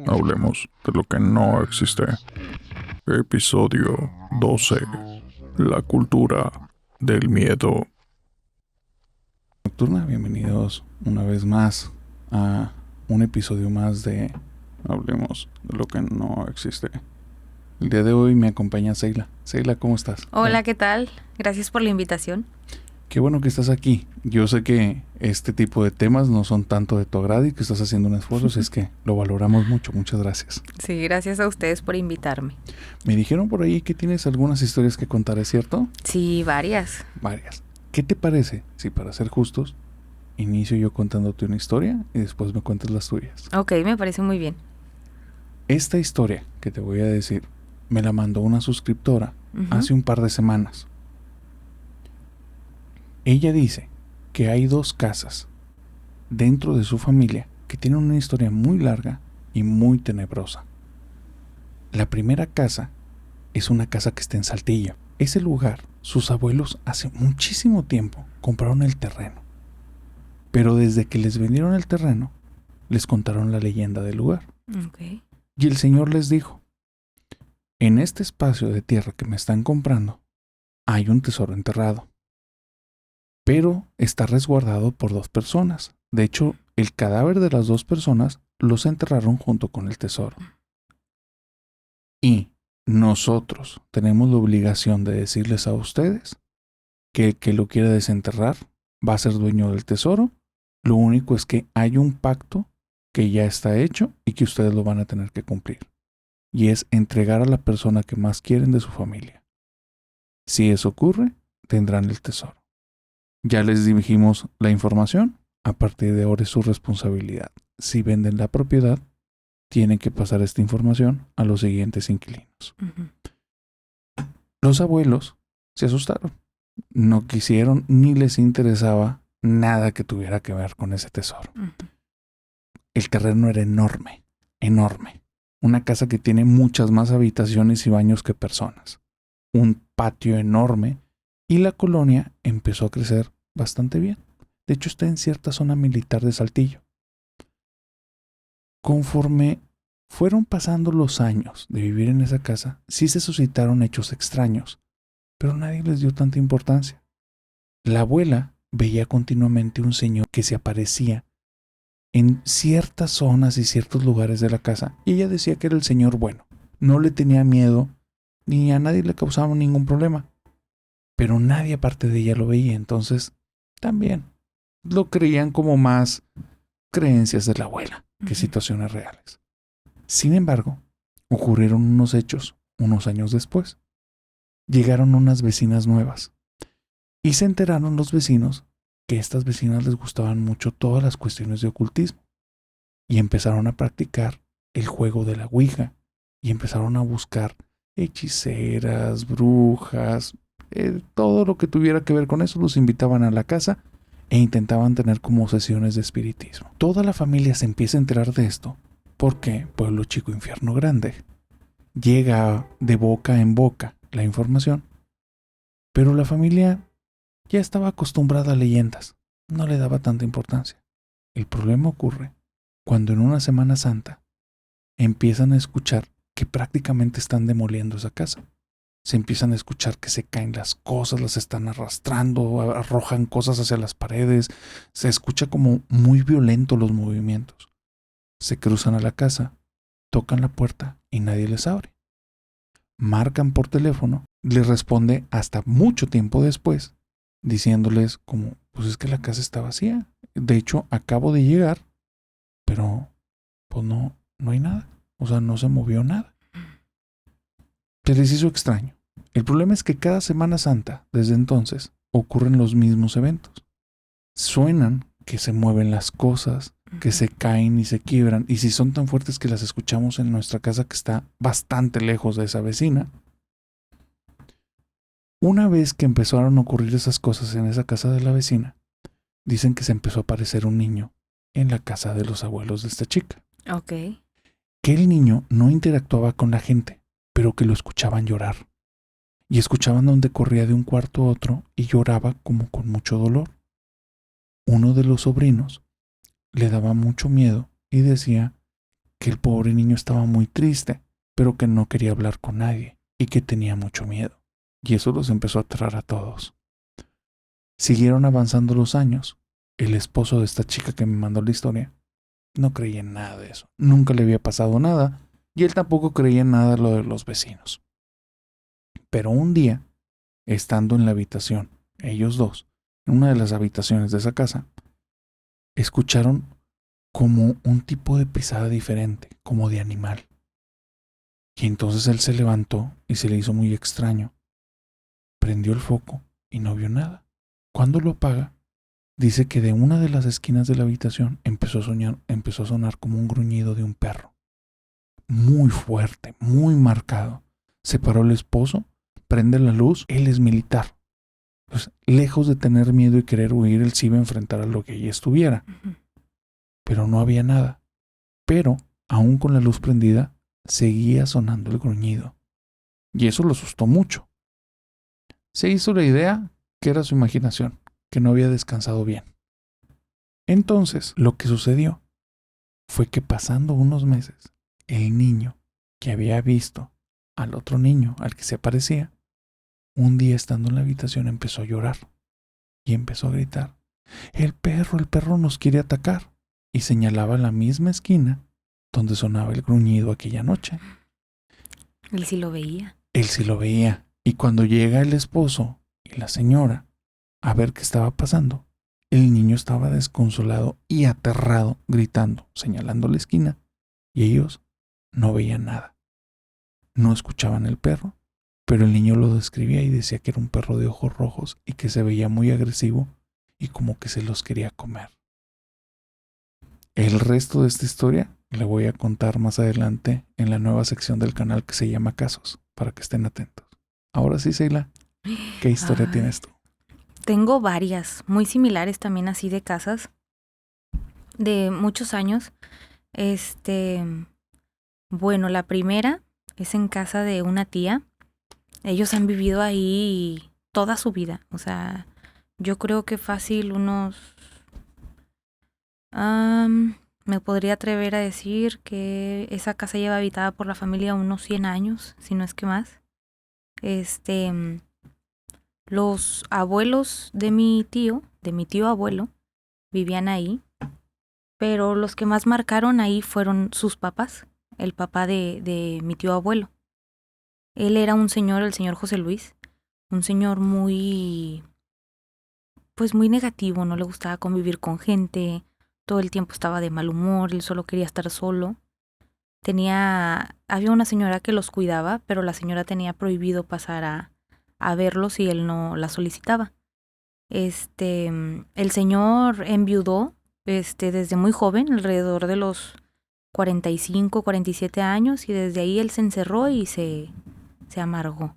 Hablemos de lo que no existe. Episodio 12. La cultura del miedo. Nocturna, bienvenidos una vez más a un episodio más de Hablemos de lo que no existe. El día de hoy me acompaña Seila. Seila, ¿cómo estás? Hola, ¿qué tal? Gracias por la invitación. Qué bueno que estás aquí. Yo sé que este tipo de temas no son tanto de tu agrado y que estás haciendo un esfuerzo, así es que lo valoramos mucho. Muchas gracias. Sí, gracias a ustedes por invitarme. Me dijeron por ahí que tienes algunas historias que contar, ¿es cierto? Sí, varias. Varias. ¿Qué te parece si, para ser justos, inicio yo contándote una historia y después me cuentas las tuyas? Ok, me parece muy bien. Esta historia que te voy a decir me la mandó una suscriptora hace un par de semanas. Ella dice que hay dos casas dentro de su familia que tienen una historia muy larga y muy tenebrosa. La primera casa es una casa que está en Saltillo. Ese lugar, sus abuelos hace muchísimo tiempo compraron el terreno. Pero desde que les vendieron el terreno, les contaron la leyenda del lugar. Okay. Y el señor les dijo: en este espacio de tierra que me están comprando, hay un tesoro enterrado. Pero está resguardado por dos personas. De hecho, el cadáver de las dos personas los enterraron junto con el tesoro. Y nosotros tenemos la obligación de decirles a ustedes que el que lo quiera desenterrar va a ser dueño del tesoro. Lo único es que hay un pacto que ya está hecho y que ustedes lo van a tener que cumplir. Y es entregar a la persona que más quieren de su familia. Si eso ocurre, tendrán el tesoro. Ya les dijimos la información. A partir de ahora es su responsabilidad. Si venden la propiedad, tienen que pasar esta información a los siguientes inquilinos. Los abuelos se asustaron. No quisieron ni les interesaba nada que tuviera que ver con ese tesoro. El terreno era enorme, enorme. Una casa que tiene muchas más habitaciones y baños que personas. Un patio enorme y la colonia empezó a crecer bastante bien. De hecho, está en cierta zona militar de Saltillo. Conforme fueron pasando los años de vivir en esa casa, sí se suscitaron hechos extraños, pero nadie les dio tanta importancia. La abuela veía continuamente un señor que se aparecía en ciertas zonas y ciertos lugares de la casa, y ella decía que era el señor bueno. No le tenía miedo, ni a nadie le causaba ningún problema. Pero nadie aparte de ella lo veía, entonces también lo creían como más creencias de la abuela que situaciones reales. Sin embargo, ocurrieron unos hechos unos años después. Llegaron unas vecinas nuevas y se enteraron los vecinos que a estas vecinas les gustaban mucho todas las cuestiones de ocultismo y empezaron a practicar el juego de la ouija y empezaron a buscar hechiceras, brujas, todo lo que tuviera que ver con eso. Los invitaban a la casa e intentaban tener como sesiones de espiritismo. Toda la familia se empieza a enterar de esto porque pueblo chico, infierno grande. Llega de boca en boca la información, pero la familia ya estaba acostumbrada a leyendas, no le daba tanta importancia. El problema ocurre cuando en una Semana Santa empiezan a escuchar que prácticamente están demoliendo esa casa. Se empiezan a escuchar que se caen las cosas, las están arrastrando, arrojan cosas hacia las paredes. Se escucha como muy violento los movimientos. Se cruzan a la casa, tocan la puerta y nadie les abre. Marcan por teléfono, les responde hasta mucho tiempo después, diciéndoles como, pues es que la casa está vacía. De hecho, acabo de llegar, pero pues no hay nada. O sea, no se movió nada. Se les hizo extraño. El problema es que cada Semana Santa, desde entonces, ocurren los mismos eventos. Suenan que se mueven las cosas, que se caen y se quiebran, y si son tan fuertes que las escuchamos en nuestra casa, que está bastante lejos de esa vecina. Una vez que empezaron a ocurrir esas cosas en esa casa de la vecina, dicen que se empezó a aparecer un niño en la casa de los abuelos de esta chica. Ok. Que el niño no interactuaba con la gente, pero que lo escuchaban llorar. Y escuchaban donde corría de un cuarto a otro y lloraba como con mucho dolor. Uno de los sobrinos le daba mucho miedo y decía que el pobre niño estaba muy triste, pero que no quería hablar con nadie y que tenía mucho miedo. Y eso los empezó a aterrar a todos. Siguieron avanzando los años. El esposo de esta chica que me mandó la historia no creía en nada de eso. Nunca le había pasado nada y él tampoco creía en nada de lo de los vecinos. Pero un día, estando en la habitación, ellos dos, en una de las habitaciones de esa casa, escucharon como un tipo de pisada diferente, como de animal. Y entonces él se levantó y se le hizo muy extraño. Prendió el foco y no vio nada. Cuando lo apaga, dice que de una de las esquinas de la habitación empezó a sonar como un gruñido de un perro. Muy fuerte, muy marcado. Se paró el esposo, prende la luz, él es militar. Pues, lejos de tener miedo y querer huir, él se iba a enfrentar a lo que allí estuviera. Pero no había nada. Pero, aún con la luz prendida, seguía sonando el gruñido. Y eso lo asustó mucho. Se hizo la idea que era su imaginación, que no había descansado bien. Entonces, lo que sucedió fue que pasando unos meses, el niño que había visto al otro niño al que se parecía, un día estando en la habitación empezó a llorar y empezó a gritar: el perro nos quiere atacar. Y señalaba la misma esquina donde sonaba el gruñido aquella noche. Él sí lo veía. Él sí lo veía. Y cuando llega el esposo y la señora a ver qué estaba pasando, el niño estaba desconsolado y aterrado, gritando, señalando la esquina. Y ellos no veían nada. No escuchaban el perro, pero el niño lo describía y decía que era un perro de ojos rojos y que se veía muy agresivo y como que se los quería comer. El resto de esta historia le voy a contar más adelante en la nueva sección del canal que se llama Casos, para que estén atentos. Ahora sí, Seila, ¿qué historia tienes tú? Tengo varias, muy similares también así de casas, de muchos años. Bueno, la primera es en casa de una tía. Ellos han vivido ahí toda su vida. O sea, yo creo que fácil unos... me podría atrever a decir que esa casa lleva habitada por la familia unos 100 años, si no es que más. Los abuelos de mi tío abuelo, vivían ahí, pero los que más marcaron ahí fueron sus papás, el papá de mi tío abuelo. Él era un señor, el señor José Luis, un señor muy negativo, no le gustaba convivir con gente, todo el tiempo estaba de mal humor, él solo quería estar solo. Había una señora que los cuidaba, pero la señora tenía prohibido pasar a verlos si él no la solicitaba. El señor enviudó, desde muy joven, alrededor de los 45, 47 años, y desde ahí él se encerró y se amargó.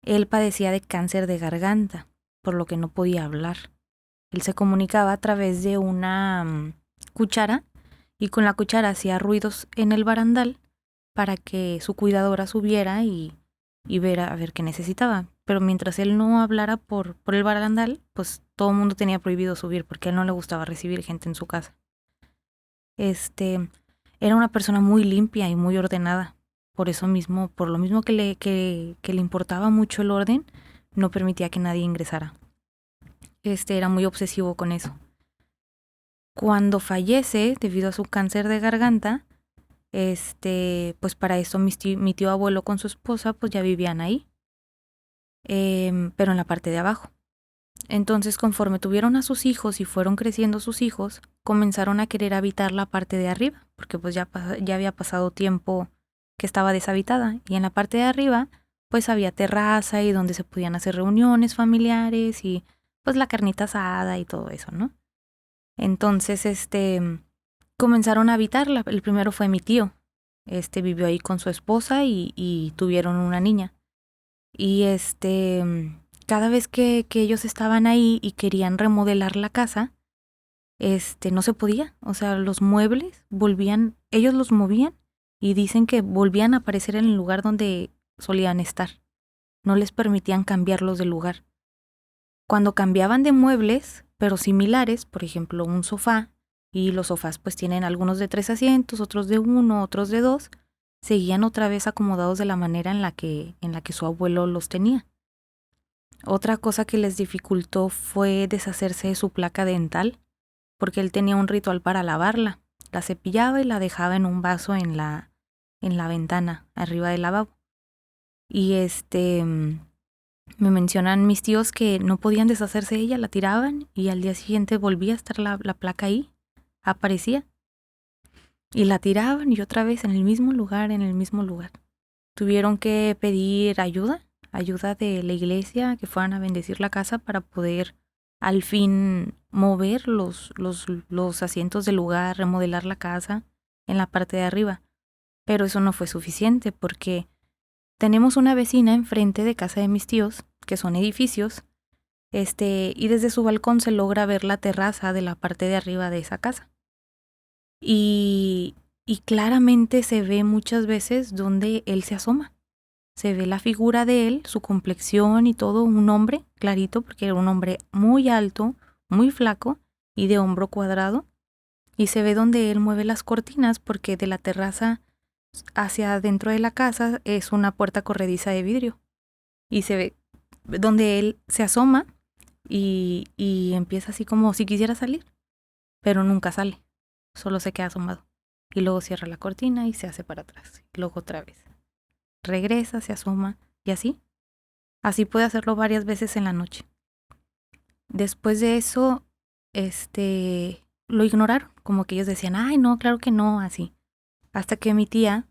Él padecía de cáncer de garganta, por lo que no podía hablar. Él se comunicaba a través de una cuchara, y con la cuchara hacía ruidos en el barandal para que su cuidadora subiera y viera a ver qué necesitaba. Pero mientras él no hablara por el barandal, pues todo el mundo tenía prohibido subir porque a él no le gustaba recibir gente en su casa. Era una persona muy limpia y muy ordenada. Por lo mismo que le importaba mucho el orden, no permitía que nadie ingresara. Era muy obsesivo con eso. Cuando fallece debido a su cáncer de garganta, pues para eso mi tío abuelo con su esposa pues ya vivían ahí, pero en la parte de abajo. Entonces, conforme tuvieron a sus hijos y fueron creciendo sus hijos, comenzaron a querer habitar la parte de arriba, porque pues ya había pasado tiempo que estaba deshabitada, y en la parte de arriba pues había terraza y donde se podían hacer reuniones familiares y pues la carnita asada y todo eso, ¿no? Entonces, comenzaron a habitarla. El primero fue mi tío. Vivió ahí con su esposa y tuvieron una niña. Y cada vez que ellos estaban ahí y querían remodelar la casa, no se podía. O sea, los muebles ellos los movían y dicen que volvían a aparecer en el lugar donde solían estar. No les permitían cambiarlos de lugar. Cuando cambiaban de muebles, pero similares, por ejemplo, un sofá, y los sofás pues tienen algunos de 3 asientos, otros de 1, otros de 2, seguían otra vez acomodados de la manera en la que su abuelo los tenía. Otra cosa que les dificultó fue deshacerse de su placa dental, porque él tenía un ritual para lavarla. La cepillaba y la dejaba en un vaso en la ventana, arriba del lavabo. Y me mencionan mis tíos que no podían deshacerse de ella, la tiraban y al día siguiente volvía a estar la placa ahí, aparecía. Y la tiraban y otra vez en el mismo lugar. Tuvieron que pedir ayuda de la iglesia, que fueran a bendecir la casa para poder al fin mover los asientos del lugar, remodelar la casa en la parte de arriba. Pero eso no fue suficiente porque tenemos una vecina enfrente de casa de mis tíos, que son edificios, y desde su balcón se logra ver la terraza de la parte de arriba de esa casa. Y claramente se ve muchas veces donde él se asoma. Se ve la figura de él, su complexión y todo, un hombre clarito, porque era un hombre muy alto, muy flaco y de hombro cuadrado. Y se ve donde él mueve las cortinas, porque de la terraza hacia adentro de la casa es una puerta corrediza de vidrio. Y se ve donde él se asoma y empieza así como si quisiera salir, pero nunca sale, solo se queda asomado. Y luego cierra la cortina y se hace para atrás. Y luego otra vez. Regresa, se asoma y así. Así puede hacerlo varias veces en la noche. Después de eso, lo ignoraron. Como que ellos decían, ay, no, claro que no, así. Hasta que mi tía,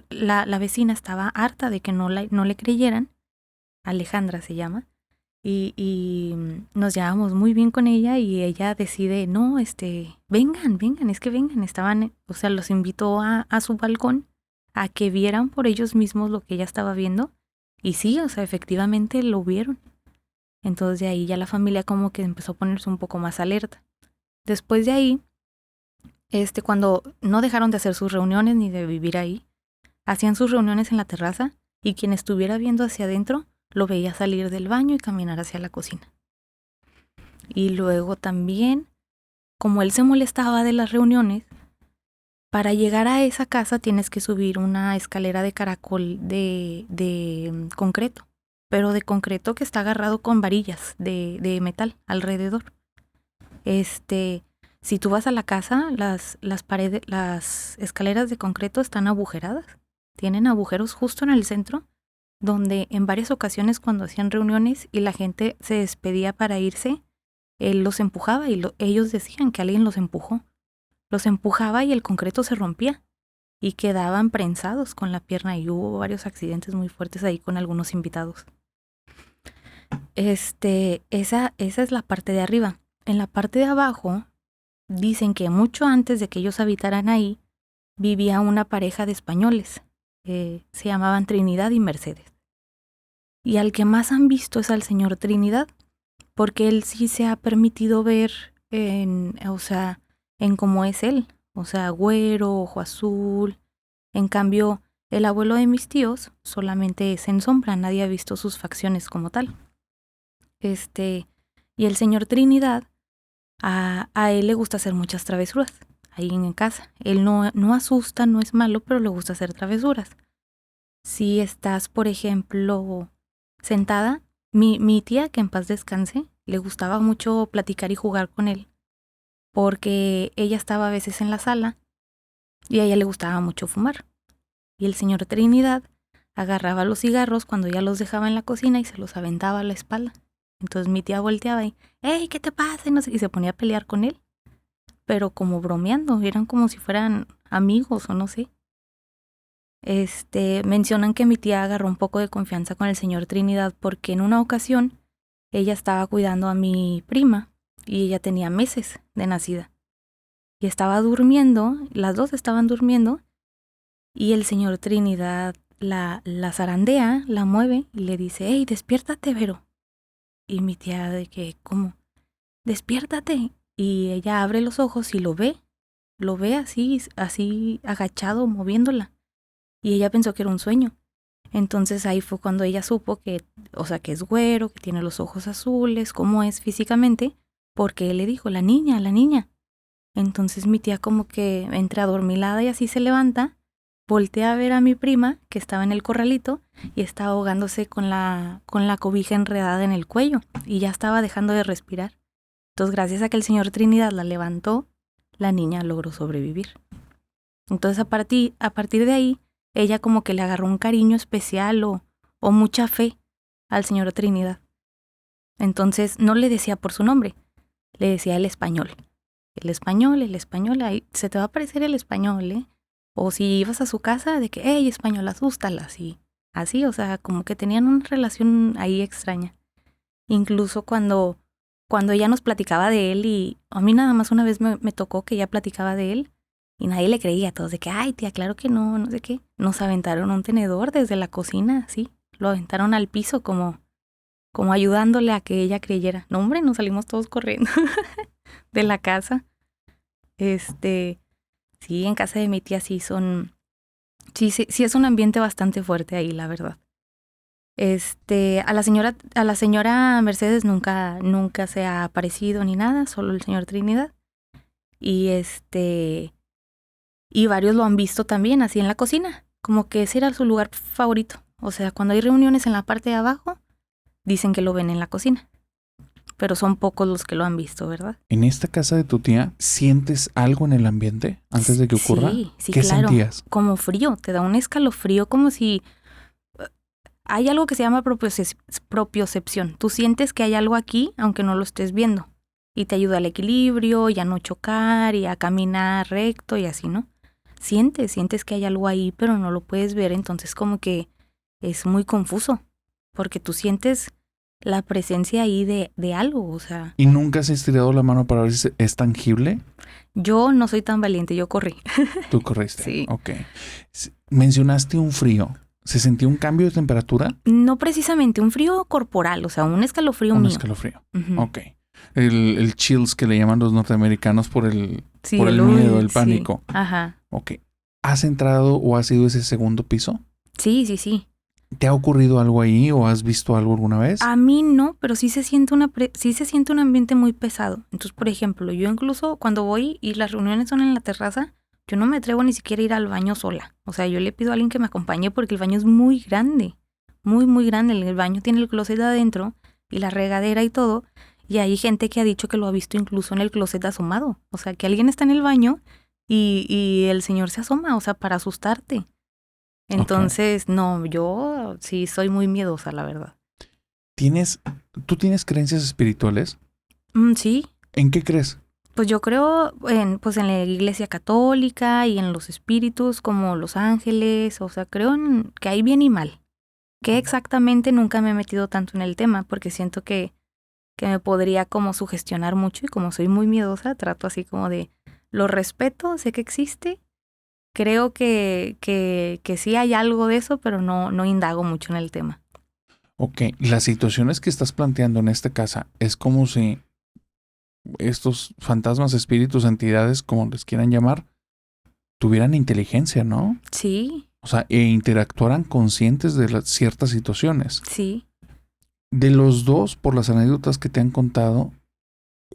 la vecina estaba harta de que no le creyeran. Alejandra se llama. Y nos llevábamos muy bien con ella y ella decide, no, vengan, es que vengan. Estaban, los invitó a su balcón a que vieran por ellos mismos lo que ella estaba viendo. Y sí, efectivamente lo vieron. Entonces de ahí ya la familia como que empezó a ponerse un poco más alerta. Después de ahí, cuando no dejaron de hacer sus reuniones ni de vivir ahí, hacían sus reuniones en la terraza y quien estuviera viendo hacia adentro lo veía salir del baño y caminar hacia la cocina. Y luego también, como él se molestaba de las reuniones, para llegar a esa casa tienes que subir una escalera de caracol de concreto, pero de concreto que está agarrado con varillas de metal alrededor. Si tú vas a la casa, las paredes, las escaleras de concreto están agujeradas. Tienen agujeros justo en el centro, donde en varias ocasiones cuando hacían reuniones y la gente se despedía para irse, él los empujaba y ellos decían que alguien los empujó. Los empujaba y el concreto se rompía y quedaban prensados con la pierna y hubo varios accidentes muy fuertes ahí con algunos invitados. Esa es la parte de arriba. En la parte de abajo dicen que mucho antes de que ellos habitaran ahí vivía una pareja de españoles. Se llamaban Trinidad y Mercedes. Y al que más han visto es al señor Trinidad, porque él sí se ha permitido ver en cómo es él, güero, ojo azul. En cambio, el abuelo de mis tíos solamente es en sombra, nadie ha visto sus facciones como tal. Y el señor Trinidad, a él le gusta hacer muchas travesuras ahí en casa. Él no asusta, no es malo, pero le gusta hacer travesuras. Si estás, por ejemplo, sentada, mi tía, que en paz descanse, le gustaba mucho platicar y jugar con él, porque ella estaba a veces en la sala y a ella le gustaba mucho fumar. Y el señor Trinidad agarraba los cigarros cuando ya los dejaba en la cocina y se los aventaba a la espalda. Entonces mi tía volteaba y, ¡hey, qué te pasa! Y, no sé, y se ponía a pelear con él, pero como bromeando, eran como si fueran amigos o no sé. Mencionan que mi tía agarró un poco de confianza con el señor Trinidad porque en una ocasión ella estaba cuidando a mi prima y ella tenía meses de nacida. Y estaba durmiendo, las dos estaban durmiendo, y el señor Trinidad la zarandea, la mueve y le dice, hey, despiértate, Vero. Y mi tía de que, ¿cómo? Despiértate. Y ella abre los ojos y lo ve así agachado, moviéndola. Y ella pensó que era un sueño. Entonces ahí fue cuando ella supo que es güero, que tiene los ojos azules, cómo es físicamente, porque él le dijo, la niña. Entonces mi tía como que entre adormilada y así se levanta, voltea a ver a mi prima que estaba en el corralito y estaba ahogándose con la cobija enredada en el cuello y ya estaba dejando de respirar. Entonces gracias a que el señor Trinidad la levantó, la niña logró sobrevivir. Entonces a partir de ahí, ella como que le agarró un cariño especial o mucha fe al señor Trinidad. Entonces no le decía por su nombre, le decía el español. El español, ahí se te va a aparecer el español, ¿eh? O si ibas a su casa, de que, hey, español, asústala, así, o sea, como que tenían una relación ahí extraña. Incluso cuando ella nos platicaba de él y a mí nada más una vez me tocó que ella platicaba de él y nadie le creía a todos de que, ay, tía, claro que no, no sé qué. Nos aventaron un tenedor desde la cocina, sí, lo aventaron al piso como ayudándole a que ella creyera. No, hombre, nos salimos todos corriendo de la casa. Sí, en casa de mi tía sí es un ambiente bastante fuerte ahí, la verdad. A la señora Mercedes nunca se ha aparecido ni nada, solo el señor Trinidad. Y varios lo han visto también así en la cocina, como que ese era su lugar favorito. O sea, cuando hay reuniones en la parte de abajo, dicen que lo ven en la cocina. Pero son pocos los que lo han visto, ¿verdad? En esta casa de tu tía, ¿sientes algo en el ambiente antes de que ocurra? Sí, ¿Qué claro. sentías? Como frío, te da un escalofrío, como si... Hay algo que se llama propiocepción. Tú sientes que hay algo aquí, aunque no lo estés viendo. Y te ayuda al equilibrio, y a no chocar, y a caminar recto, y así, ¿no? Sientes que hay algo ahí, pero no lo puedes ver, entonces como que es muy confuso. Porque tú sientes la presencia ahí de algo, o sea... ¿Y nunca has estirado la mano para ver si es tangible? Yo no soy tan valiente, yo corrí. Tú corriste. Sí. Ok. Mencionaste un frío. ¿Se sentía un cambio de temperatura? No precisamente, un frío corporal, o sea, un escalofrío mío. Un escalofrío. Uh-huh. Ok. El chills que le llaman los norteamericanos por el el miedo, el pánico. Sí. Ajá. Ok. ¿Has entrado o has ido a ese segundo piso? Sí. ¿Te ha ocurrido algo ahí o has visto algo alguna vez? A mí no, pero sí se siente un ambiente muy pesado. Entonces, por ejemplo, yo incluso cuando voy y las reuniones son en la terraza, yo no me atrevo ni siquiera a ir al baño sola. O sea, yo le pido a alguien que me acompañe porque el baño es muy grande. Muy, muy grande. El baño tiene el closet adentro y la regadera y todo. Y hay gente que ha dicho que lo ha visto incluso en el closet asomado. O sea, que alguien está en el baño y el señor se asoma, o sea, para asustarte. Entonces, no, yo sí soy muy miedosa, la verdad. ¿Tú tienes creencias espirituales? Sí. ¿En qué crees? Pues yo creo en la iglesia católica y en los espíritus como los ángeles, o sea, creo en que hay bien y mal. Que exactamente nunca me he metido tanto en el tema porque siento que me podría como sugestionar mucho y como soy muy miedosa, trato así como de, lo respeto, sé que existe, creo que sí hay algo de eso, pero no indago mucho en el tema. Ok, las situaciones que estás planteando en esta casa es como si estos fantasmas, espíritus, entidades, como les quieran llamar, tuvieran inteligencia, ¿no? Sí. O sea, e interactuaran conscientes de ciertas situaciones. Sí. De los dos, por las anécdotas que te han contado,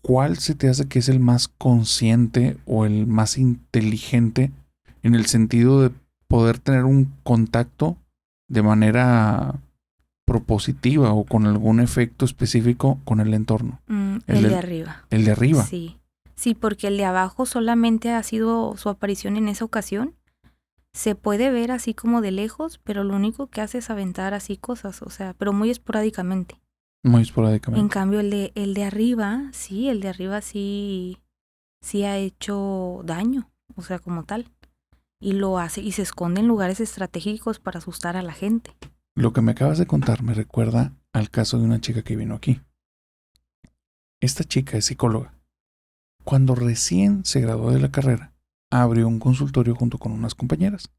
¿cuál se te hace que es el más consciente o el más inteligente en el sentido de poder tener un contacto de manera propositiva o con algún efecto específico con el entorno? El de arriba. El de arriba. Sí, porque el de abajo solamente ha sido su aparición en esa ocasión. Se puede ver así como de lejos, pero lo único que hace es aventar así cosas, o sea, pero muy esporádicamente. Muy esporádicamente. En cambio, el de arriba sí ha hecho daño, o sea, como tal. Y lo hace y se esconde en lugares estratégicos para asustar a la gente. Lo que me acabas de contar me recuerda al caso de una chica que vino aquí. Esta chica es psicóloga. Cuando recién se graduó de la carrera, abrió un consultorio junto con unas compañeras.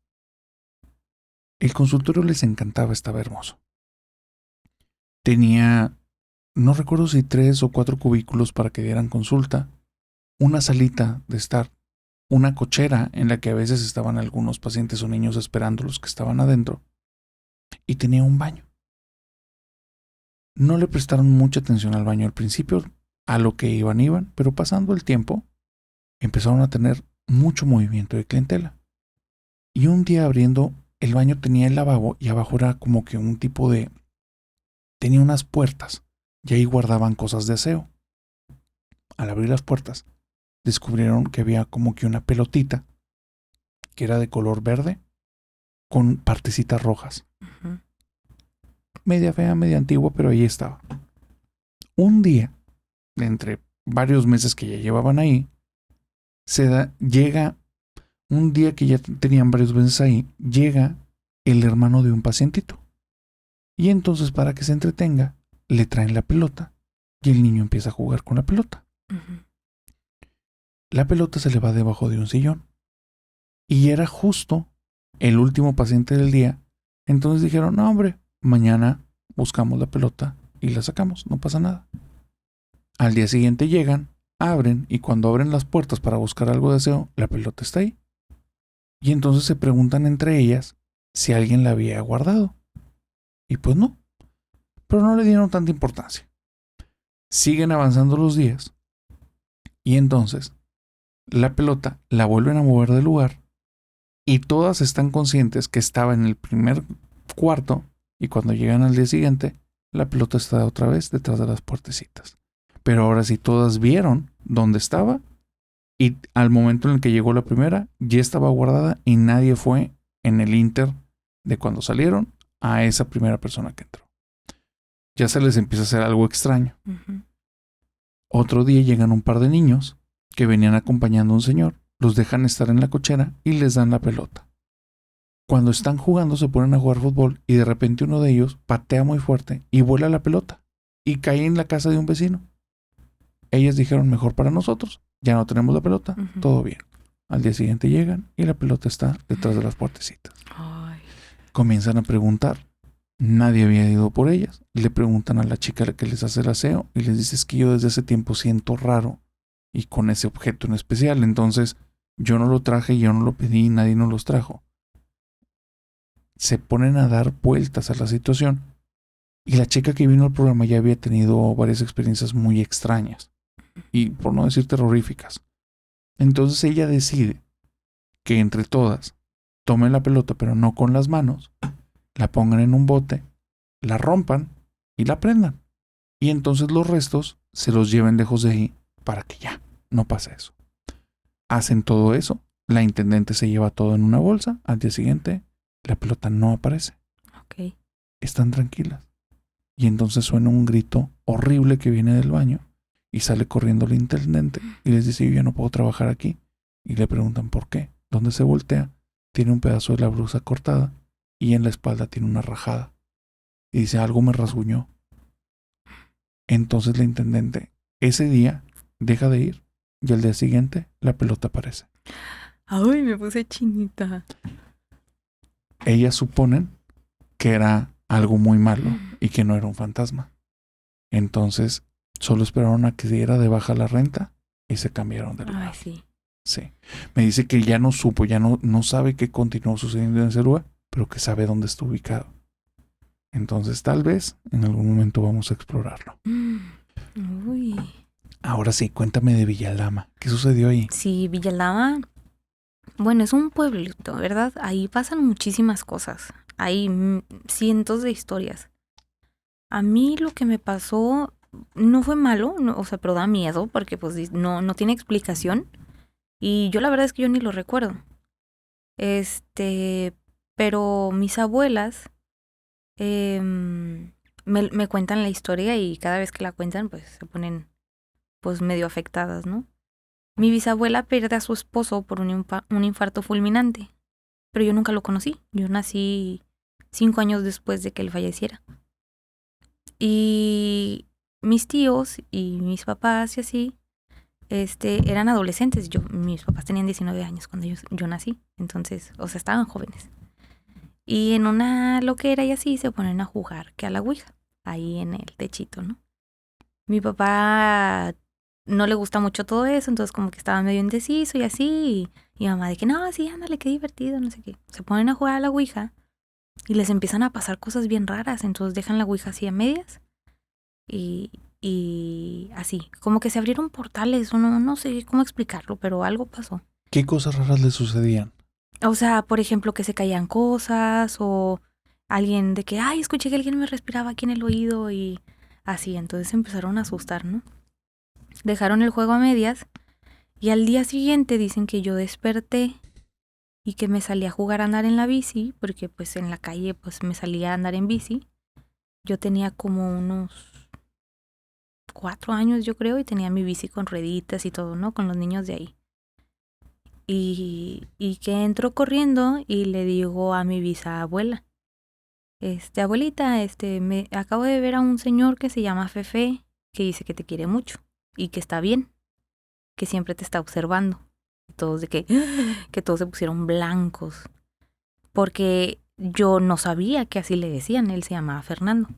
El consultorio les encantaba, estaba hermoso. Tenía, no recuerdo si 3 o 4 cubículos para que dieran consulta, una salita de estar, una cochera en la que a veces estaban algunos pacientes o niños esperando los que estaban adentro, y tenía un baño. No le prestaron mucha atención al baño al principio, a lo que iban, pero pasando el tiempo, empezaron a tener mucho movimiento de clientela. Y un día abriendo el baño tenía el lavabo y abajo era como que un tipo de... tenía unas puertas y ahí guardaban cosas de aseo. Al abrir las puertas descubrieron que había como que una pelotita que era de color verde con partecitas rojas. Ujú. Media fea, media antigua, pero ahí estaba. Un día, de entre varios meses que ya llevaban ahí, llega un día que ya tenían varios meses ahí, llega el hermano de un pacientito. Y entonces para que se entretenga, le traen la pelota y el niño empieza a jugar con la pelota. Ujú. La pelota se le va debajo de un sillón. Y era justo el último paciente del día. Entonces dijeron, no hombre, mañana buscamos la pelota y la sacamos, no pasa nada. Al día siguiente llegan, abren y cuando abren las puertas para buscar algo de aseo, la pelota está ahí. Y entonces se preguntan entre ellas si alguien la había guardado. Y pues no, pero no le dieron tanta importancia. Siguen avanzando los días y entonces la pelota la vuelven a mover del lugar y todas están conscientes que estaba en el primer cuarto y cuando llegan al día siguiente la pelota está otra vez detrás de las puertecitas. Pero ahora sí todas vieron dónde estaba y al momento en el que llegó la primera ya estaba guardada y nadie fue en el inter de cuando salieron a esa primera persona que entró. Ya se les empieza a hacer algo extraño. Ujú. Otro día llegan un par de niños que venían acompañando a un señor, los dejan estar en la cochera y les dan la pelota. Cuando están jugando se ponen a jugar fútbol y de repente uno de ellos patea muy fuerte y vuela la pelota y cae en la casa de un vecino. Ellas dijeron, mejor para nosotros, ya no tenemos la pelota, Ujú. todo bien. Al día siguiente llegan y la pelota está detrás de las puertecitas. Ay. Comienzan a preguntar. Nadie había ido por ellas. Le preguntan a la chica que les hace el aseo y les dice, es que yo desde hace tiempo siento raro y con ese objeto en especial. Entonces yo no lo traje, yo no lo pedí, nadie nos los trajo. Se ponen a dar vueltas a la situación y la chica que vino al programa ya había tenido varias experiencias muy extrañas y por no decir terroríficas. Entonces ella decide que entre todas tomen la pelota pero no con las manos, la pongan en un bote, la rompan y la prendan. Y entonces los restos se los lleven lejos de ahí para que ya no pase eso. Hacen todo eso, la intendente se lleva todo en una bolsa, al día siguiente la pelota no aparece. Ok. Están tranquilas. Y entonces suena un grito horrible que viene del baño y sale corriendo el intendente y les dice, yo ya no puedo trabajar aquí. Y le preguntan por qué. ¿Dónde se voltea? Tiene un pedazo de la blusa cortada y en la espalda tiene una rajada. Y dice, algo me rasguñó. Entonces la intendente ese día deja de ir y al día siguiente la pelota aparece. Ay, me puse chinita. Ellas suponen que era algo muy malo y que no era un fantasma. Entonces solo esperaron a que diera de baja la renta y se cambiaron de lugar. Ay, sí. Sí. Me dice que ya no supo, ya no sabe qué continuó sucediendo en ese lugar, pero que sabe dónde está ubicado. Entonces tal vez en algún momento vamos a explorarlo. Uy. Ahora sí, cuéntame de Villalama. ¿Qué sucedió ahí? Sí, Villalama. Bueno, es un pueblito, ¿verdad? Ahí pasan muchísimas cosas. Hay cientos de historias. A mí lo que me pasó no fue malo, o sea, pero da miedo porque pues no tiene explicación. Y yo la verdad es que yo ni lo recuerdo. Pero mis abuelas me cuentan la historia y cada vez que la cuentan pues se ponen pues medio afectadas, ¿no? Mi bisabuela pierde a su esposo por un infarto fulminante, pero yo nunca lo conocí. Yo nací 5 años después de que él falleciera. Y mis tíos y mis papás y así, eran adolescentes. Mis papás tenían 19 años cuando yo nací, entonces, o sea, estaban jóvenes. Y en una loquera y así se ponen a jugar que a la ouija, ahí en el techito, ¿no? Mi papá no le gusta mucho todo eso, entonces como que estaba medio indeciso y así. Y mamá de que no, sí, ándale, qué divertido, no sé qué. Se ponen a jugar a la ouija y les empiezan a pasar cosas bien raras, entonces dejan la ouija así a medias y y así, como que se abrieron portales, o no sé cómo explicarlo, pero algo pasó. ¿Qué cosas raras le sucedían? O sea, por ejemplo, que se caían cosas o alguien de que, ay, escuché que alguien me respiraba aquí en el oído y así, entonces se empezaron a asustar, ¿no? Dejaron el juego a medias y al día siguiente dicen que yo desperté y que me salí a jugar a andar en la bici, porque pues en la calle pues me salía a andar en bici. Yo tenía como unos 4 años, yo creo, y tenía mi bici con rueditas y todo, ¿no? Con los niños de ahí. Y que entro corriendo y le digo a mi bisabuela, abuelita, me acabo de ver a un señor que se llama Fefe, que dice que te quiere mucho y que está bien, que siempre te está observando. Y todos de que todos se pusieron blancos, porque yo no sabía que así le decían, él se llamaba Fernando.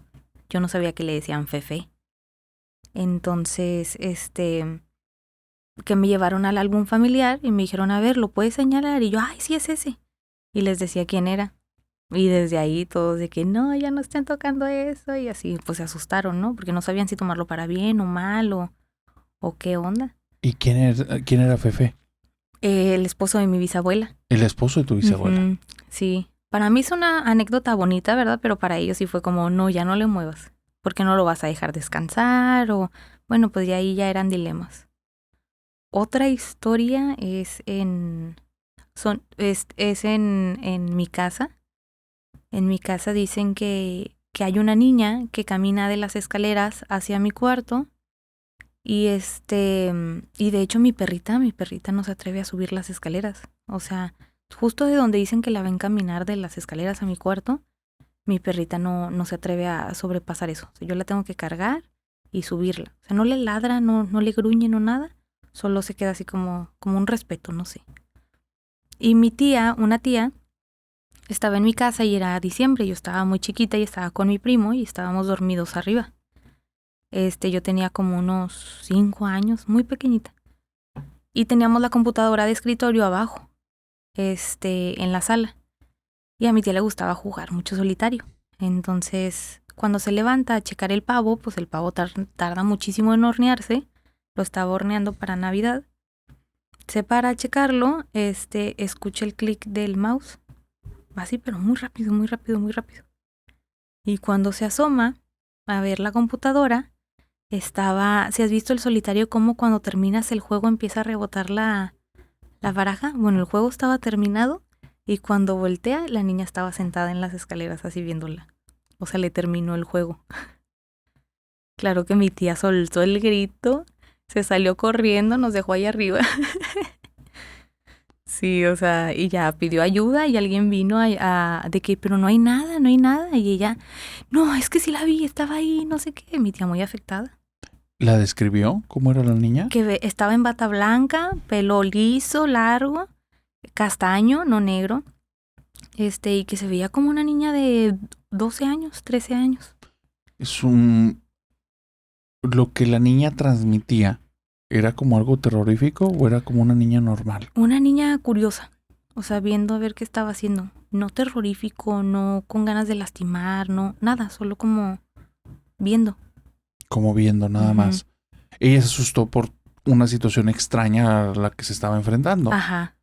Yo no sabía que le decían Fefe. Entonces, que me llevaron al álbum familiar y me dijeron, a ver, ¿lo puedes señalar? Y yo, ay, sí es ese. Y les decía quién era. Y desde ahí todos de que no, ya no estén tocando eso. Y así, pues se asustaron, ¿no? Porque no sabían si tomarlo para bien o mal o qué onda. ¿Y quién era Fefe? El esposo de mi bisabuela. El esposo de tu bisabuela. Uh-huh, sí. Para mí es una anécdota bonita, ¿verdad? Pero para ellos sí fue como, no, ya no le muevas. Porque no lo vas a dejar descansar o... Bueno, pues ya ahí ya eran dilemas. Otra historia es en mi casa. En mi casa dicen que hay una niña que camina de las escaleras hacia mi cuarto y y de hecho mi perrita no se atreve a subir las escaleras. O sea, justo de donde dicen que la ven caminar de las escaleras a mi cuarto, mi perrita no se atreve a sobrepasar eso. O sea, yo la tengo que cargar y subirla. O sea, no le ladra, no le gruñe, no nada. Solo se queda así como un respeto, no sé. Y una tía, estaba en mi casa y era diciembre. Yo estaba muy chiquita y estaba con mi primo y estábamos dormidos arriba. Yo tenía como unos 5 años, muy pequeñita. Y teníamos la computadora de escritorio abajo, en la sala. Y a mi tía le gustaba jugar mucho solitario. Entonces, cuando se levanta a checar el pavo, pues el pavo tarda muchísimo en hornearse. Lo estaba horneando para Navidad. Se para a checarlo, escucha el clic del mouse. Así, pero muy rápido, muy rápido, muy rápido. Y cuando se asoma a ver la computadora, si has visto el solitario, como cuando terminas el juego empieza a rebotar la baraja. Bueno, el juego estaba terminado y cuando voltea, la niña estaba sentada en las escaleras así viéndola. O sea, le terminó el juego. Claro que mi tía soltó el grito. Se salió corriendo, nos dejó ahí arriba. Sí, o sea, y ya pidió ayuda y alguien vino de que, pero no hay nada. Y ella, no, es que sí la vi, estaba ahí, no sé qué. Mi tía muy afectada. ¿La describió? ¿Cómo era la niña? Que estaba en bata blanca, pelo liso, largo, castaño, no negro. Y que se veía como una niña de 12 años, 13 años. Lo que la niña transmitía, ¿era como algo terrorífico o era como una niña normal? Una niña curiosa, o sea, viendo a ver qué estaba haciendo. No terrorífico, no con ganas de lastimar, no, nada, solo como viendo. Como viendo, nada más. Ella se asustó por una situación extraña a la que se estaba enfrentando. Ajá.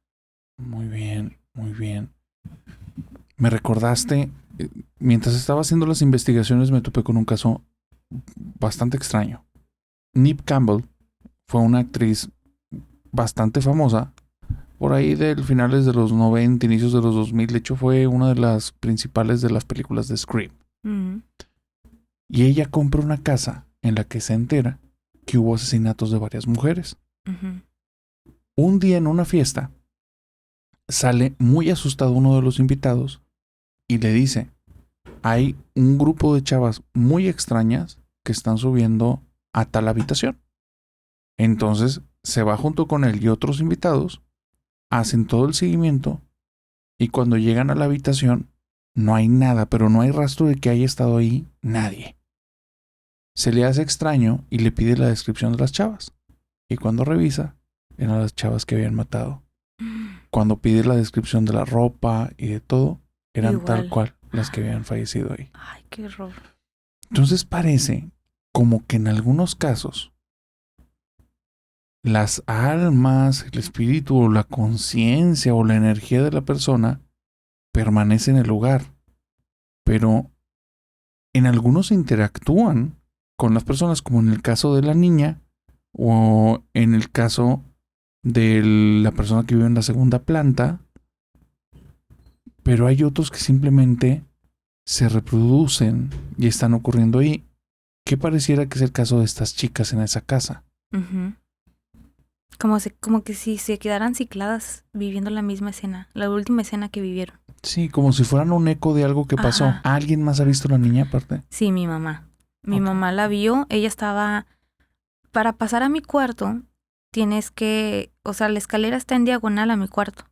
Muy bien, muy bien. Me recordaste, mientras estaba haciendo las investigaciones me topé con un caso bastante extraño. Neve Campbell fue una actriz bastante famosa por ahí del finales de los 90, inicios de los 2000. De hecho, fue una de las principales de las películas de Scream. Y ella compra una casa en la que se entera que hubo asesinatos de varias mujeres. Un día en una fiesta, sale muy asustado uno de los invitados y le dice, hay un grupo de chavas muy extrañas que están subiendo a tal habitación. Entonces se va junto con él y otros invitados, hacen todo el seguimiento y cuando llegan a la habitación no hay nada, pero no hay rastro de que haya estado ahí nadie. Se le hace extraño y le pide la descripción de las chavas. Y cuando revisa, eran las chavas que habían matado. Cuando pide la descripción de la ropa y de todo, eran tal cual las que habían fallecido ahí. Ay, qué horror. Entonces parece como que en algunos casos las almas, el espíritu o la conciencia o la energía de la persona permanece en el lugar, pero en algunos interactúan con las personas, como en el caso de la niña o en el caso de la persona que vive en la segunda planta, pero hay otros que simplemente se reproducen y están ocurriendo ahí. ¿Qué pareciera que es el caso de estas chicas en esa casa? Ujú. Como que si se quedaran cicladas viviendo la misma escena, la última escena que vivieron. Sí, como si fueran un eco de algo que pasó. Ajá. ¿Alguien más ha visto a la niña aparte? Sí, mi mamá. Mi Ok. mamá la vio, ella estaba... Para pasar a mi cuarto, tienes que... O sea, la escalera está en diagonal a mi cuarto.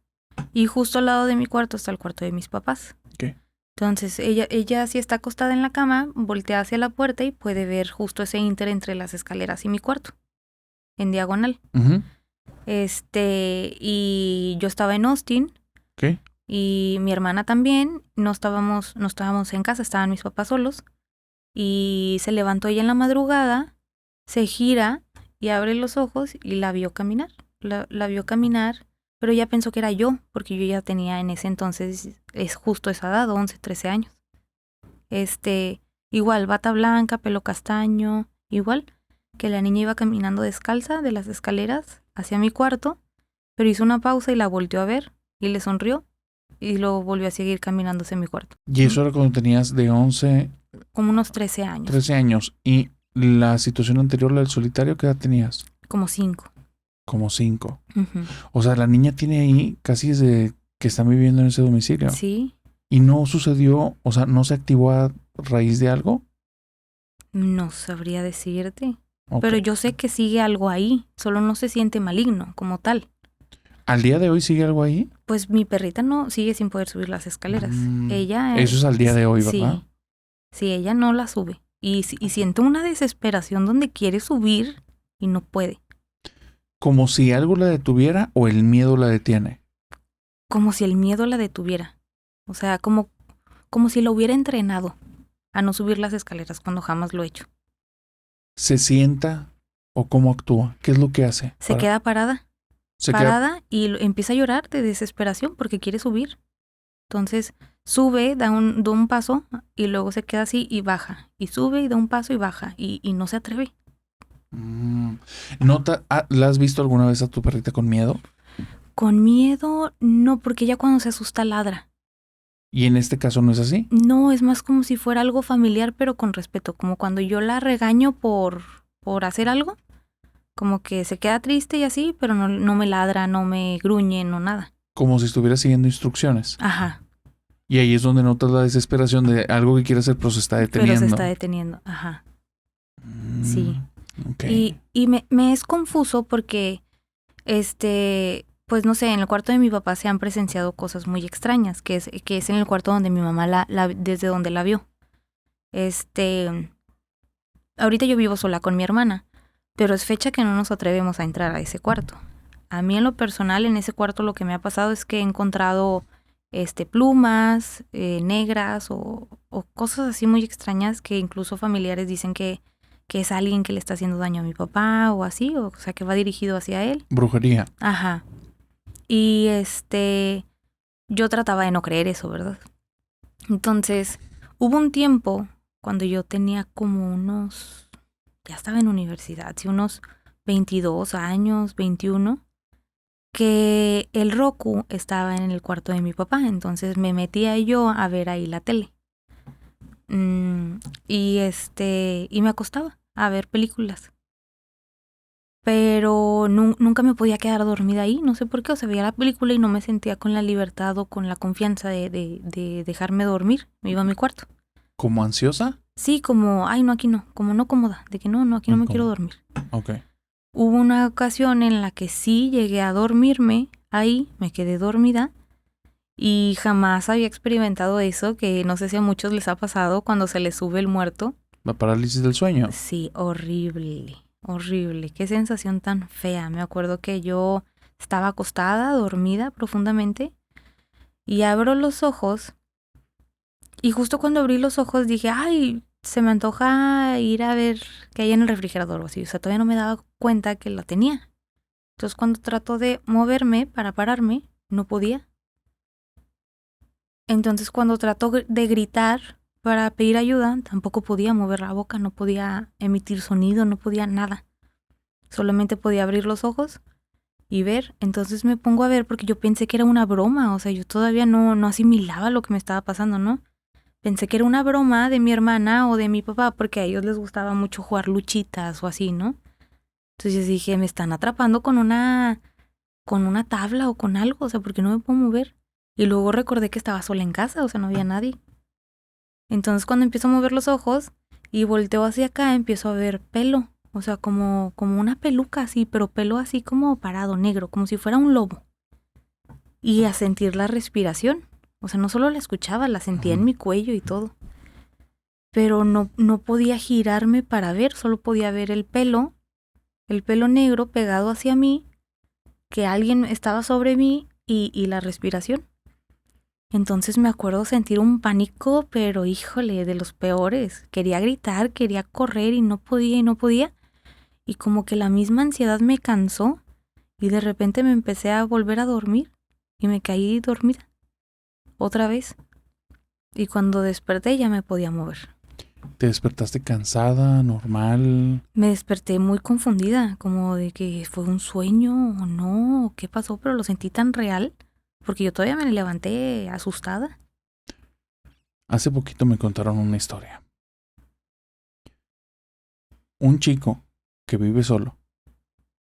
Y justo al lado de mi cuarto está el cuarto de mis papás. Ok. Entonces, ella sí está acostada en la cama, voltea hacia la puerta y puede ver justo ese ínter entre las escaleras y mi cuarto. En diagonal. Ujú. Y yo estaba en Austin. Ok. Y mi hermana también, no estábamos en casa, estaban mis papás solos. Y se levantó ella en la madrugada, se gira y abre los ojos y la vio caminar. La vio caminar, pero ella pensó que era yo, porque yo ya tenía en ese entonces, es justo esa edad, 11, 13 años. Igual, bata blanca, pelo castaño, igual, que la niña iba caminando descalza de las escaleras hacia mi cuarto, pero hizo una pausa y la volteó a ver y le sonrió. Y luego volvió a seguir caminando hacia mi cuarto. Y eso era cuando tenías de 11, Como unos 13 años. 13 años. Y la situación anterior, la del solitario, ¿qué edad tenías? Como 5. Como 5. Ujú. O sea, la niña tiene ahí casi desde que están viviendo en ese domicilio. Sí, Y no sucedió, o sea, no se activó a raíz de algo. no sabría decirte. Ok. Pero yo sé que sigue algo ahí. Solo no se siente maligno como tal. ¿Al día de hoy sigue algo ahí? Pues mi perrita no sigue sin poder subir las escaleras. Ella... Eso es al día de hoy, ¿verdad? Sí. Sí, ella no la sube. Y siento una desesperación donde quiere subir y no puede. Como si algo la detuviera o el miedo la detiene. Como si el miedo la detuviera. O sea, como si lo hubiera entrenado a no subir las escaleras cuando jamás lo he hecho. ¿Se sienta o cómo actúa? ¿Qué es lo que hace? Se queda parada. Se queda. Parada y empieza a llorar de desesperación porque quiere subir. Entonces sube, da un paso y luego se queda así y baja. Y sube y da un paso y baja y no se atreve. ¿La has visto alguna vez a tu perrita con miedo? Con miedo, no, porque ella cuando se asusta ladra. ¿Y en este caso no es así? No, es más como si fuera algo familiar pero con respeto. Como cuando yo la regaño por hacer algo. Como que se queda triste y así, pero no me ladra, no me gruñe, no nada. Como si estuviera siguiendo instrucciones. Ajá. Y ahí es donde notas la desesperación de algo que quiere hacer, pero se está deteniendo. Pero se está deteniendo, ajá. Sí. Ok. Y me es confuso porque, pues no sé, en el cuarto de mi papá se han presenciado cosas muy extrañas, que es en el cuarto donde mi mamá desde donde la vio. Ahorita yo vivo sola con mi hermana, pero es fecha que no nos atrevemos a entrar a ese cuarto. A mí en lo personal, en ese cuarto lo que me ha pasado es que he encontrado plumas negras o cosas así muy extrañas que incluso familiares dicen que es alguien que le está haciendo daño a mi papá o así, o sea, que va dirigido hacia él. Brujería. Ajá. Y yo trataba de no creer eso, ¿verdad? Entonces, hubo un tiempo cuando yo tenía como ya estaba en universidad, sí, unos 22 años, 21, que el Roku estaba en el cuarto de mi papá, entonces me metía yo a ver ahí la tele. Y me acostaba a ver películas. Pero nunca me podía quedar dormida ahí, no sé por qué, o sea, veía la película y no me sentía con la libertad o con la confianza de dejarme dormir, me iba a mi cuarto. ¿Como ansiosa? Sí, como, ay, no, aquí no, como no cómoda, de que no, aquí no me quiero dormir. Ok. Hubo una ocasión en la que sí llegué a dormirme, ahí me quedé dormida y jamás había experimentado eso, que no sé si a muchos les ha pasado cuando se les sube el muerto. ¿La parálisis del sueño? Sí, horrible, horrible, qué sensación tan fea. Me acuerdo que yo estaba acostada, dormida profundamente y abro los ojos y justo cuando abrí los ojos dije, ay, se me antoja ir a ver qué hay en el refrigerador o así. O sea, todavía no me daba cuenta que la tenía. Entonces, cuando trato de moverme para pararme, no podía. Entonces, cuando trato de gritar para pedir ayuda, tampoco podía mover la boca, no podía emitir sonido, no podía nada. Solamente podía abrir los ojos y ver. Entonces me pongo a ver porque yo pensé que era una broma. O sea, yo todavía no asimilaba lo que me estaba pasando, ¿no? Pensé que era una broma de mi hermana o de mi papá porque a ellos les gustaba mucho jugar luchitas o así, ¿no? Entonces dije, me están atrapando con una tabla o con algo, o sea, porque no me puedo mover. Y luego recordé que estaba sola en casa, o sea, no había nadie. Entonces cuando empiezo a mover los ojos y volteo hacia acá, empiezo a ver pelo, o sea, como una peluca así, pero pelo así como parado, negro, como si fuera un lobo. Y a sentir la respiración. O sea, no solo la escuchaba, la sentía en mi cuello y todo. Pero no podía girarme para ver, solo podía ver el pelo negro pegado hacia mí, que alguien estaba sobre mí y la respiración. Entonces me acuerdo sentir un pánico, pero híjole, de los peores. Quería gritar, quería correr y no podía. Y como que la misma ansiedad me cansó y de repente me empecé a volver a dormir y me caí dormida. Otra vez. Y cuando desperté ya me podía mover. ¿Te despertaste cansada, normal? Me desperté muy confundida, como de que fue un sueño o no, o qué pasó, pero lo sentí tan real, porque yo todavía me levanté asustada. Hace poquito me contaron una historia. Un chico que vive solo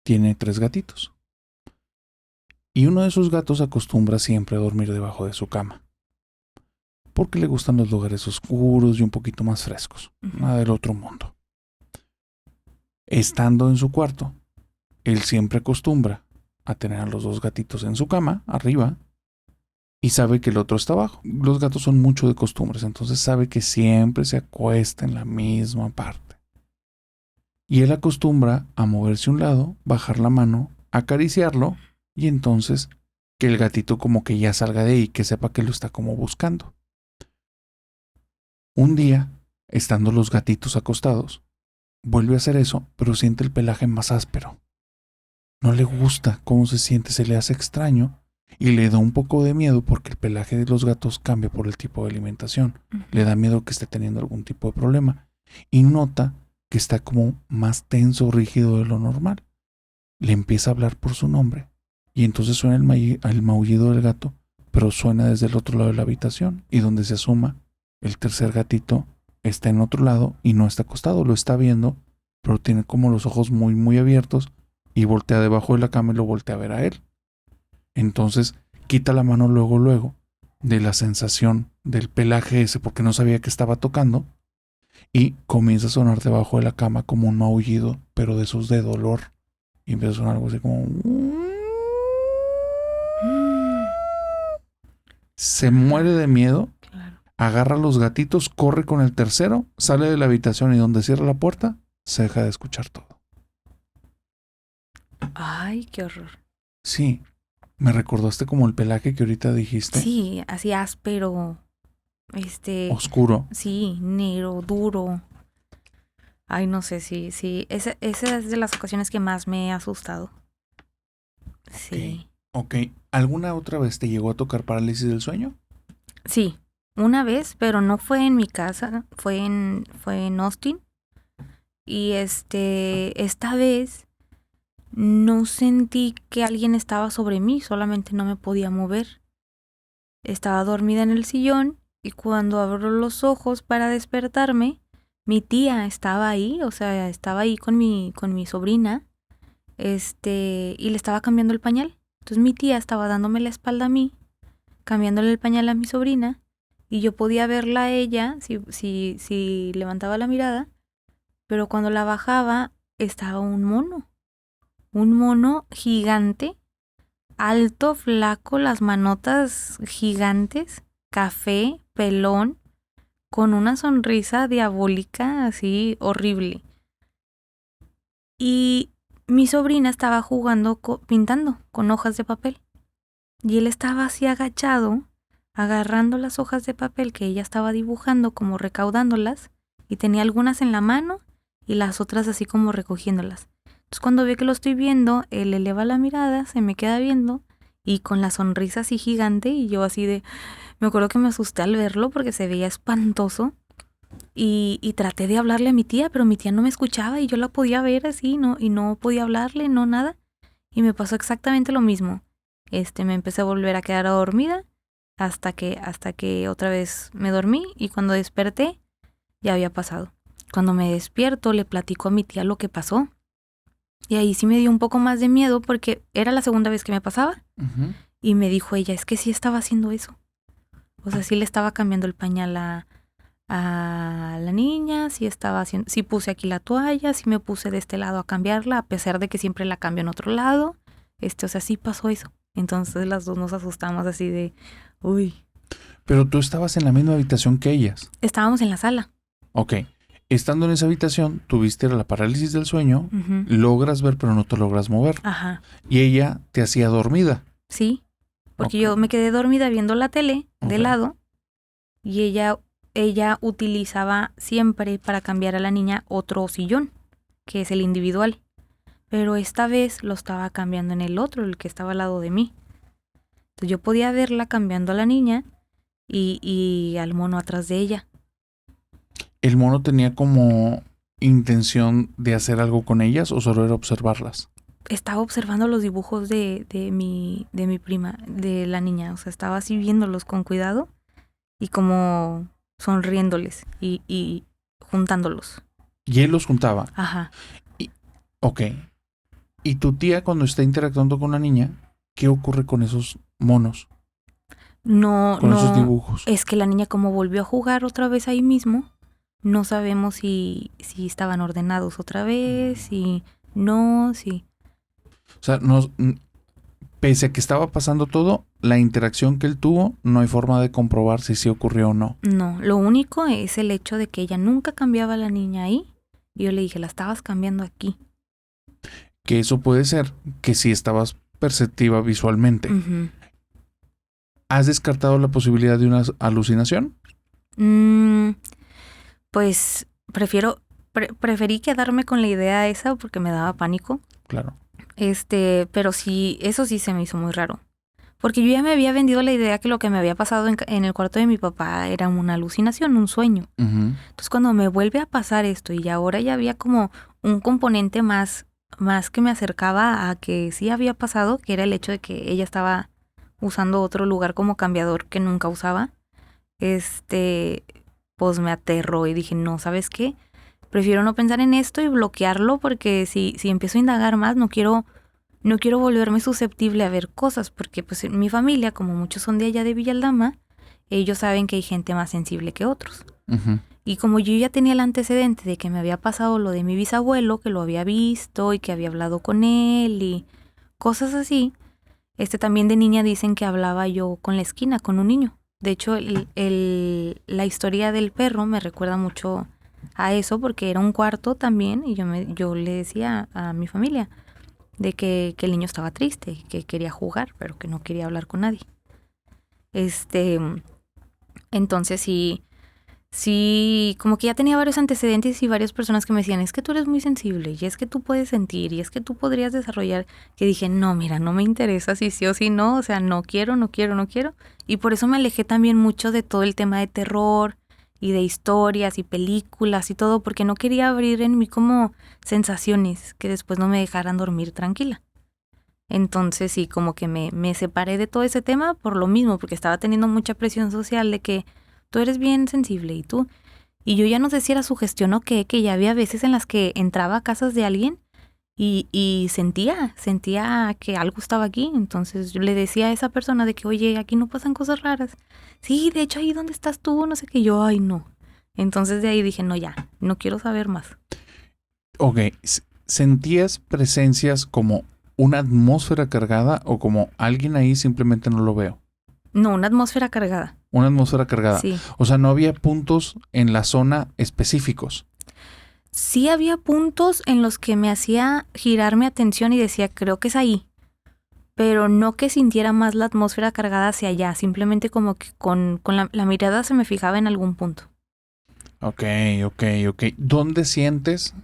tiene 3 gatitos. Y uno de sus gatos acostumbra siempre a dormir debajo de su cama. Porque le gustan los lugares oscuros y un poquito más frescos. Nada del otro mundo. Estando en su cuarto, él siempre acostumbra a tener a los 2 gatitos en su cama, arriba, y sabe que el otro está abajo. Los gatos son mucho de costumbres, entonces sabe que siempre se acuesta en la misma parte. Y él acostumbra a moverse a un lado, bajar la mano, acariciarlo, y entonces que el gatito como que ya salga de ahí, que sepa que lo está como buscando. Un día, estando los gatitos acostados, vuelve a hacer eso, pero siente el pelaje más áspero. No le gusta cómo se siente, se le hace extraño y le da un poco de miedo porque el pelaje de los gatos cambia por el tipo de alimentación. Le da miedo que esté teniendo algún tipo de problema y nota que está como más tenso, rígido de lo normal. Le empieza a hablar por su nombre y entonces suena el maullido del gato, pero suena desde el otro lado de la habitación y donde se asoma el tercer gatito está en otro lado y no está acostado, lo está viendo, pero tiene como los ojos muy muy abiertos y voltea debajo de la cama y lo voltea a ver a él. Entonces quita la mano luego de la sensación del pelaje ese porque no sabía que estaba tocando y comienza a sonar debajo de la cama como un maullido, pero de esos de dolor. Y empieza a sonar algo así como... Se muere de miedo, agarra a los gatitos, corre con el tercero, sale de la habitación y donde cierra la puerta, se deja de escuchar todo. Ay, qué horror. Sí, me recordaste como el pelaje que ahorita dijiste. Sí, así áspero, Oscuro. Sí, negro, duro. Ay, no sé, sí. Esa es de las ocasiones que más me he asustado. Sí. Ok. ¿Alguna otra vez te llegó a tocar parálisis del sueño? Sí, una vez, pero no fue en mi casa, fue en Austin. Y esta vez no sentí que alguien estaba sobre mí, solamente no me podía mover. Estaba dormida en el sillón y cuando abro los ojos para despertarme, mi tía estaba ahí, o sea, estaba ahí con mi sobrina, y le estaba cambiando el pañal. Entonces mi tía estaba dándome la espalda a mí, cambiándole el pañal a mi sobrina, y yo podía verla a ella si levantaba la mirada, pero cuando la bajaba estaba un mono gigante, alto, flaco, las manotas gigantes, café, pelón, con una sonrisa diabólica así horrible. Y mi sobrina estaba jugando, pintando con hojas de papel. Y él estaba así agachado, agarrando las hojas de papel que ella estaba dibujando, como recaudándolas, y tenía algunas en la mano y las otras así como recogiéndolas. Entonces cuando ve que lo estoy viendo, él eleva la mirada, se me queda viendo y con la sonrisa así gigante y yo así de... Me acuerdo que me asusté al verlo porque se veía espantoso y traté de hablarle a mi tía, pero mi tía no me escuchaba y yo la podía ver así, ¿no? Y no podía hablarle, no nada. Y me pasó exactamente lo mismo. Me empecé a volver a quedar dormida hasta que otra vez me dormí y cuando desperté ya había pasado. Cuando me despierto le platico a mi tía lo que pasó. Y ahí sí me dio un poco más de miedo porque era la segunda vez que me pasaba. Ujú. Y me dijo ella, es que sí estaba haciendo eso. O sea, sí le estaba cambiando el pañal a la niña, sí estaba haciendo, sí puse aquí la toalla, sí me puse de este lado a cambiarla, a pesar de que siempre la cambio en otro lado. O sea, sí pasó eso. Entonces las dos nos asustamos así de, uy. Pero tú estabas en la misma habitación que ellas. Estábamos en la sala. Ok. Estando en esa habitación, tuviste la parálisis del sueño, Ujú. logras ver pero no te logras mover. Ajá. Y ella te hacía dormida. Sí. Porque Ok. yo me quedé dormida viendo la tele de Ok. lado y ella utilizaba siempre para cambiar a la niña otro sillón, que es el individual. Pero esta vez lo estaba cambiando en el otro, el que estaba al lado de mí. Entonces yo podía verla cambiando a la niña y al mono atrás de ella. ¿El mono tenía como intención de hacer algo con ellas o solo era observarlas? Estaba observando los dibujos de mi prima, de la niña. O sea, estaba así viéndolos con cuidado y como sonriéndoles y juntándolos. Y él los juntaba. Ajá. Ok. ¿Y tu tía cuando está interactuando con la niña, qué ocurre con esos monos? No, Con esos no. dibujos. Es que la niña como volvió a jugar otra vez ahí mismo, no sabemos si estaban ordenados otra vez, si no, si... O sea, pese a que estaba pasando todo, la interacción que él tuvo, no hay forma de comprobar si sí ocurrió o no. No, lo único es el hecho de que ella nunca cambiaba a la niña ahí. Y yo le dije, la estabas cambiando aquí. Que eso puede ser que sí estabas perceptiva visualmente. Ujú. ¿Has descartado la posibilidad de una alucinación? Pues preferí quedarme con la idea esa porque me daba pánico. Claro. Pero sí, eso sí se me hizo muy raro. Porque yo ya me había vendido la idea que lo que me había pasado en el cuarto de mi papá era una alucinación, un sueño. Ujú. Entonces cuando me vuelve a pasar esto y ahora ya había como un componente más que me acercaba a que sí había pasado, que era el hecho de que ella estaba usando otro lugar como cambiador que nunca usaba, pues me aterró y dije, no, ¿sabes qué? Prefiero no pensar en esto y bloquearlo porque si empiezo a indagar más no quiero volverme susceptible a ver cosas porque pues en mi familia, como muchos son de allá de Villaldama, ellos saben que hay gente más sensible que otros. Ujú. Y como yo ya tenía el antecedente de que me había pasado lo de mi bisabuelo, que lo había visto y que había hablado con él y cosas así, también de niña dicen que hablaba yo con la esquina, con un niño. De hecho, la historia del perro me recuerda mucho a eso porque era un cuarto también y yo le decía a mi familia de que el niño estaba triste, que quería jugar, pero que no quería hablar con nadie. Entonces sí, como que ya tenía varios antecedentes y varias personas que me decían, es que tú eres muy sensible y es que tú puedes sentir y es que tú podrías desarrollar, que dije, no, mira, no me interesa si sí o si no, o sea, no quiero. Y por eso me alejé también mucho de todo el tema de terror y de historias y películas y todo, porque no quería abrir en mí como sensaciones que después no me dejaran dormir tranquila. Entonces sí, como que me separé de todo ese tema por lo mismo, porque estaba teniendo mucha presión social de que tú eres bien sensible y yo ya no sé si era sugestión o qué, que ya había veces en las que entraba a casas de alguien y sentía que algo estaba aquí. Entonces yo le decía a esa persona de que, oye, aquí no pasan cosas raras. Sí, de hecho ahí donde estás tú, no sé qué, yo, ay no. Entonces de ahí dije, no, ya, no quiero saber más. Ok. ¿Sentías presencias como una atmósfera cargada o como alguien ahí simplemente no lo veo? No, una atmósfera cargada. Una atmósfera cargada. Sí. O sea, no había puntos en la zona específicos. Sí había puntos en los que me hacía girar mi atención y decía, creo que es ahí. Pero no que sintiera más la atmósfera cargada hacia allá. Simplemente como que con la mirada se me fijaba en algún punto. Ok. ¿Dónde sientes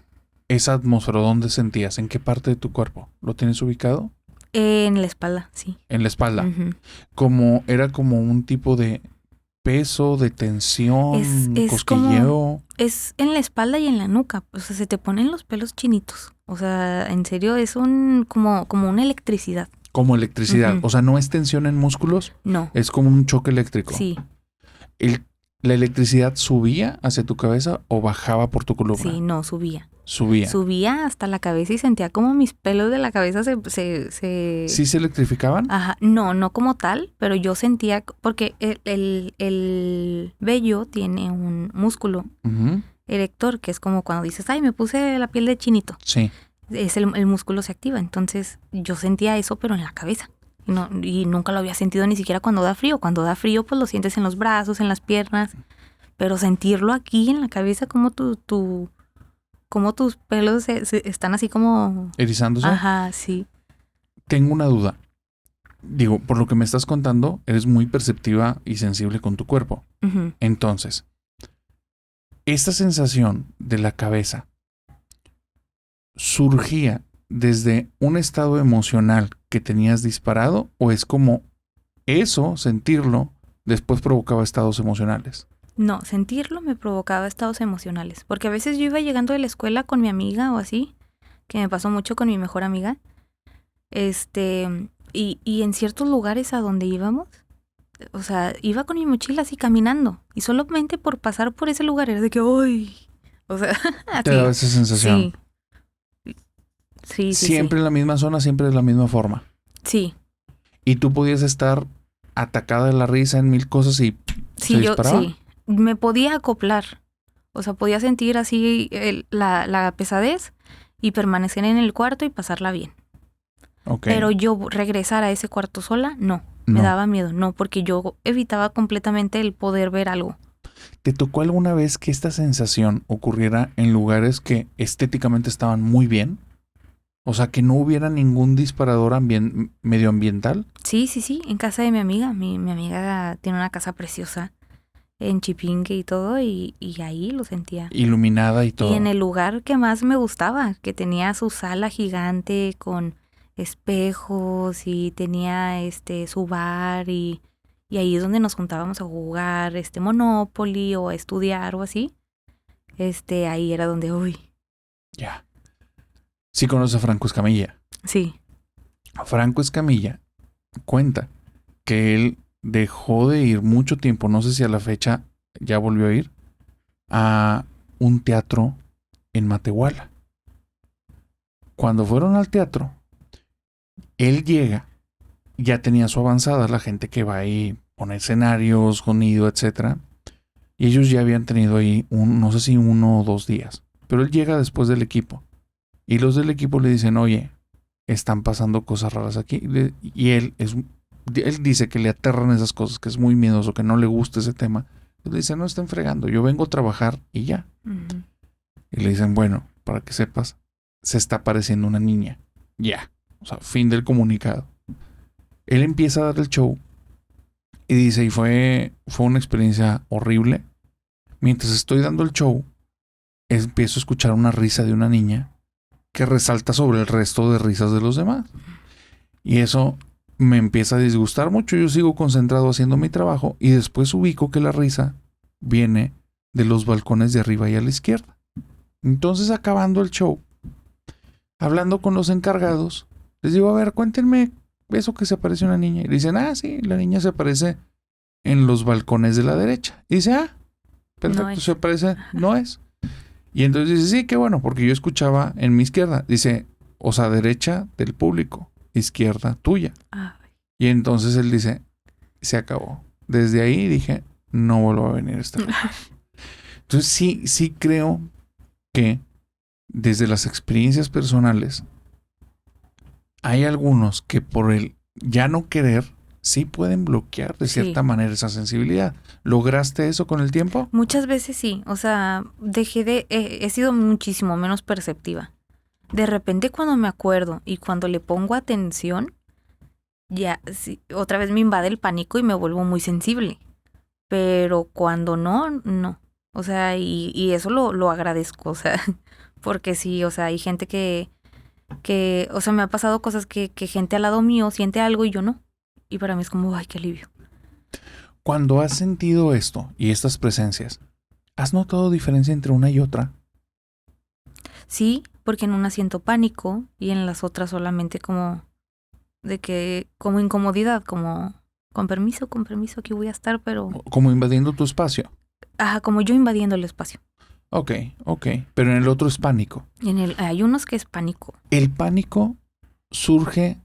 esa atmósfera? ¿Dónde sentías? ¿En qué parte de tu cuerpo? ¿Lo tienes ubicado? En la espalda, sí. En la espalda. Ujú. Era como un tipo de peso, de tensión, Es cosquilleo. Es en la espalda y en la nuca. O sea, se te ponen los pelos chinitos. O sea, en serio, es como una electricidad. Como electricidad. Ujú. O sea, no es tensión en músculos, No, es como un choque eléctrico. sí, ¿La electricidad subía hacia tu cabeza o bajaba por tu columna? sí, no, subía. Subía. Subía hasta la cabeza y sentía como mis pelos de la cabeza ¿Sí se electrificaban? Ajá, no como tal, pero yo sentía, porque el vello tiene un músculo Ujú. erector, que es como cuando dices, ay, me puse la piel de chinito. Sí. Es el músculo se activa. Entonces yo sentía eso, pero en la cabeza. Y nunca lo había sentido ni siquiera cuando da frío. Cuando da frío, pues lo sientes en los brazos, en las piernas. Pero sentirlo aquí en la cabeza, como como tus pelos se están así como... ¿Erizándose? Ajá, sí. Tengo una duda. Digo, por lo que me estás contando, eres muy perceptiva y sensible con tu cuerpo. Ujú. Entonces, esta sensación de la cabeza surgía desde un estado emocional que tenías disparado o es como eso, sentirlo, después provocaba estados emocionales. No, sentirlo me provocaba estados emocionales. Porque a veces yo iba llegando de la escuela con mi amiga o así, que me pasó mucho con mi mejor amiga. Y en ciertos lugares a donde íbamos, o sea, iba con mi mochila así caminando. Y solamente por pasar por ese lugar era de que, ¡ay! O sea, Te daba así. esa sensación. Sí. Siempre en la misma zona, siempre de la misma forma. Sí. Y tú podías estar atacada de la risa en mil cosas y se disparaba. Sí. Me podía acoplar. O sea, podía sentir así la pesadez y permanecer en el cuarto y pasarla bien. Ok. Pero yo regresar a ese cuarto sola, no. Me No. daba miedo, no, porque yo evitaba completamente el poder ver algo. ¿Te tocó alguna vez que esta sensación ocurriera en lugares que estéticamente estaban muy bien? O sea, que no hubiera ningún disparador medioambiental. Sí, en casa de mi amiga. Mi amiga tiene una casa preciosa en Chipinque y todo, y ahí lo sentía. Iluminada y todo. Y en el lugar que más me gustaba, que tenía su sala gigante con espejos y tenía su bar y ahí es donde nos juntábamos a jugar Monopoly o a estudiar o así. Ahí era donde, uy, Ya. Sí conoces a Franco Escamilla. sí. Franco Escamilla cuenta que él dejó de ir mucho tiempo, no sé si a la fecha ya volvió a ir, a un teatro en Matehuala. Cuando fueron al teatro, él llega, ya tenía su avanzada, la gente que va ahí, pone escenarios, sonido, etcétera. Y ellos ya habían tenido ahí no sé si 1 o 2 días. Pero él llega después del equipo. Y los del equipo le dicen, oye, están pasando cosas raras aquí. Y él dice que le aterran esas cosas, que es muy miedoso, que no le gusta ese tema. Entonces le dicen, no estén fregando, yo vengo a trabajar y ya. Ujú. Y le dicen, bueno, para que sepas, se está apareciendo una niña. Ya. O sea, fin del comunicado. Él empieza a dar el show y dice, y fue una experiencia horrible. Mientras estoy dando el show, empiezo a escuchar una risa de una niña que resalta sobre el resto de risas de los demás. Y eso me empieza a disgustar mucho. Yo sigo concentrado haciendo mi trabajo y después ubico que la risa viene de los balcones de arriba y a la izquierda. Entonces, acabando el show, hablando con los encargados, les digo, a ver, cuéntenme eso que se aparece una niña. Y dicen, sí, la niña se aparece en los balcones de la derecha. Y dice, perfecto, No es. se aparece, no es. Y entonces dice, sí, qué bueno, porque yo escuchaba en mi izquierda. Dice, o sea, derecha del público, izquierda tuya. Ay, Y entonces él dice, se acabó. Desde ahí dije, no vuelvo a venir a este lugar. Entonces sí creo que desde las experiencias personales hay algunos que por el ya no querer sí pueden bloquear de cierta manera esa sensibilidad. ¿Lograste eso con el tiempo? muchas veces sí. O sea, he sido muchísimo menos perceptiva. De repente cuando me acuerdo y cuando le pongo atención, ya sí, otra vez me invade el pánico y me vuelvo muy sensible. Pero cuando no. O sea, y eso lo agradezco, o sea, porque sí, o sea, hay gente que, o sea, me ha pasado cosas que gente al lado mío siente algo y yo no. Y para mí es como, ay, qué alivio. Cuando has sentido esto y estas presencias, ¿has notado diferencia entre una y otra? Sí, porque en una siento pánico y en las otras solamente como de que, como incomodidad, como con permiso, aquí voy a estar, pero, Como invadiendo tu espacio. ajá, como yo invadiendo el espacio. Ok. Pero en el otro es pánico. Hay unos que es pánico. El pánico surge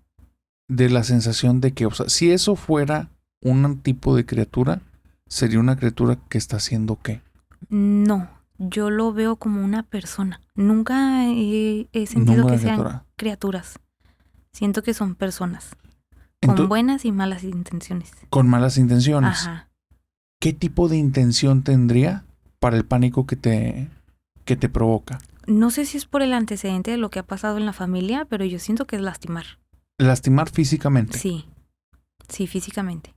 de la sensación de que, o sea, si eso fuera un tipo de criatura, sería una criatura que está haciendo ¿qué? No, yo lo veo como una persona. Nunca he sentido No que una sean criatura. criaturas. Siento que son personas. Ento- Con buenas y malas intenciones. con malas intenciones. Ajá. ¿Qué tipo de intención tendría para el pánico que te provoca? No sé si es por el antecedente de lo que ha pasado en la familia, pero yo siento que es lastimar. Lastimar físicamente. Sí, físicamente.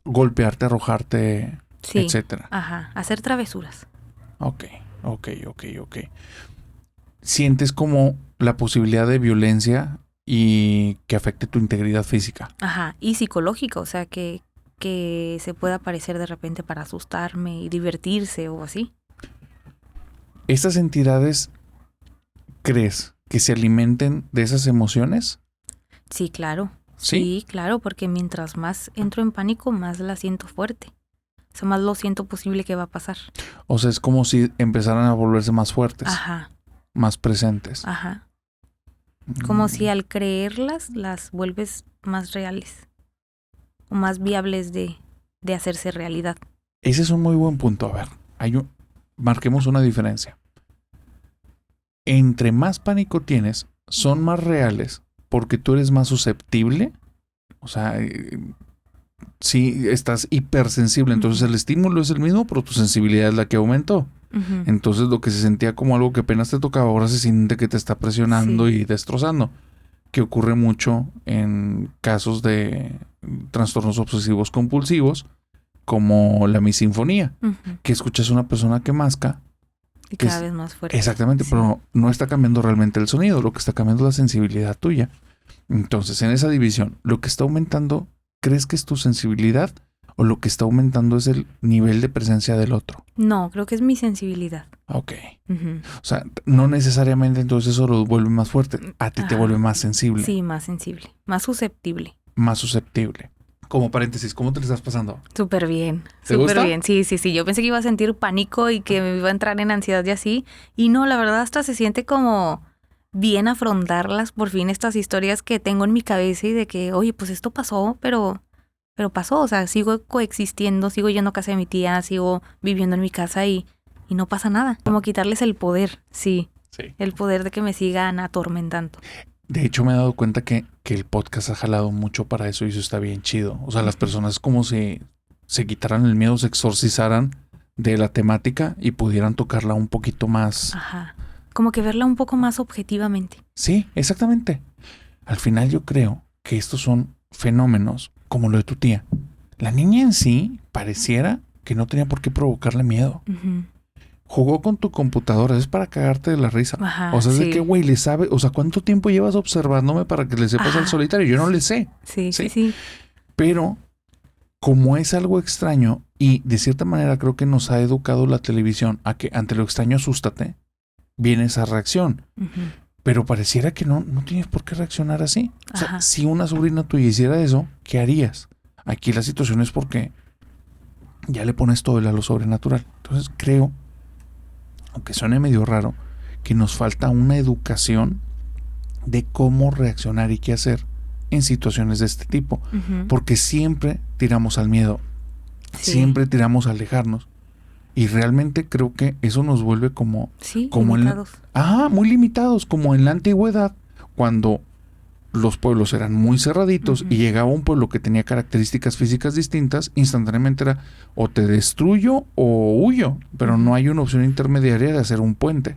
Golpearte, arrojarte, Sí. etcétera. Ajá, hacer travesuras. Ok. Sientes como la posibilidad de violencia y que afecte tu integridad física. Ajá, y psicológica, o sea, que se pueda aparecer de repente para asustarme y divertirse o así. ¿Estas entidades crees que se alimenten de esas emociones? Sí, claro. ¿Sí? Sí, claro, porque mientras más entro en pánico, más la siento fuerte. O sea, más lo siento posible que va a pasar. O sea, es como si empezaran a volverse más fuertes, Ajá, más presentes. ajá. Como Mm. si al creerlas, las vuelves más reales. O más viables de hacerse realidad. Ese es un muy buen punto. A ver, marquemos una diferencia. Entre más pánico tienes, son más reales porque tú eres más susceptible. O sea, sí, estás hipersensible. Entonces Ujú. el estímulo es el mismo, pero tu sensibilidad es la que aumentó. Ujú. Entonces lo que se sentía como algo que apenas te tocaba, ahora se siente que te está presionando Sí. y destrozando. Que ocurre mucho en casos de trastornos obsesivos compulsivos, como la misinfonía, Ujú. que escuchas a una persona que masca. Y Que cada es- vez más fuerte. Exactamente, Sí. pero no está cambiando realmente el sonido, lo que está cambiando es la sensibilidad tuya. Entonces, en esa división, lo que está aumentando, ¿crees que es tu sensibilidad o lo que está aumentando es el nivel de presencia del otro? No, creo que es mi sensibilidad. Ok. Ujú. O sea, no necesariamente entonces eso lo vuelve más fuerte, a ti te Ajá. vuelve más sensible, Sí, más sensible, más susceptible. más susceptible. Como paréntesis, ¿cómo te lo estás pasando? Súper bien, ¿Te súper gusta? bien. Sí. Yo pensé que iba a sentir pánico y que me iba a entrar en ansiedad y así. Y no, la verdad hasta se siente como bien afrontarlas, por fin, estas historias que tengo en mi cabeza y de que, oye, pues esto pasó, pero pasó. O sea, sigo coexistiendo, sigo yendo a casa de mi tía, sigo viviendo en mi casa y no pasa nada. Como quitarles el poder, sí. Sí. El poder de que me sigan atormentando. De hecho, me he dado cuenta que el podcast ha jalado mucho para eso y eso está bien chido. O sea, las personas como si se quitaran el miedo, se exorcizaran de la temática y pudieran tocarla un poquito más. Ajá. Como que verla un poco más objetivamente. Sí, exactamente. Al final yo creo que estos son fenómenos como lo de tu tía. La niña en sí pareciera que no tenía por qué provocarle miedo. Ujú. Jugó con tu computadora, es para cagarte de la risa. Ajá, O sea, es de sí. que, güey, le sabe, o sea, ¿cuánto tiempo llevas observándome para que le sepas al Ajá. solitario? Yo no le sé. Sí. Pero como es algo extraño y de cierta manera creo que nos ha educado la televisión a que ante lo extraño asústate, viene esa reacción. Ujú. Pero pareciera que no tienes por qué reaccionar así. O sea, Ajá. si una sobrina tuya hiciera eso, ¿qué harías? Aquí la situación es porque ya le pones todo el halo sobrenatural. Entonces creo, aunque suene medio raro, que nos falta una educación de cómo reaccionar y qué hacer en situaciones de este tipo. Ujú. Porque siempre tiramos al miedo, Sí. siempre tiramos a alejarnos. Y realmente creo que eso nos vuelve como Limitados. muy limitados, como en la antigüedad, cuando los pueblos eran muy cerraditos Ujú. y llegaba un pueblo que tenía características físicas distintas, instantáneamente era o te destruyo o huyo, pero no hay una opción intermediaria de hacer un puente.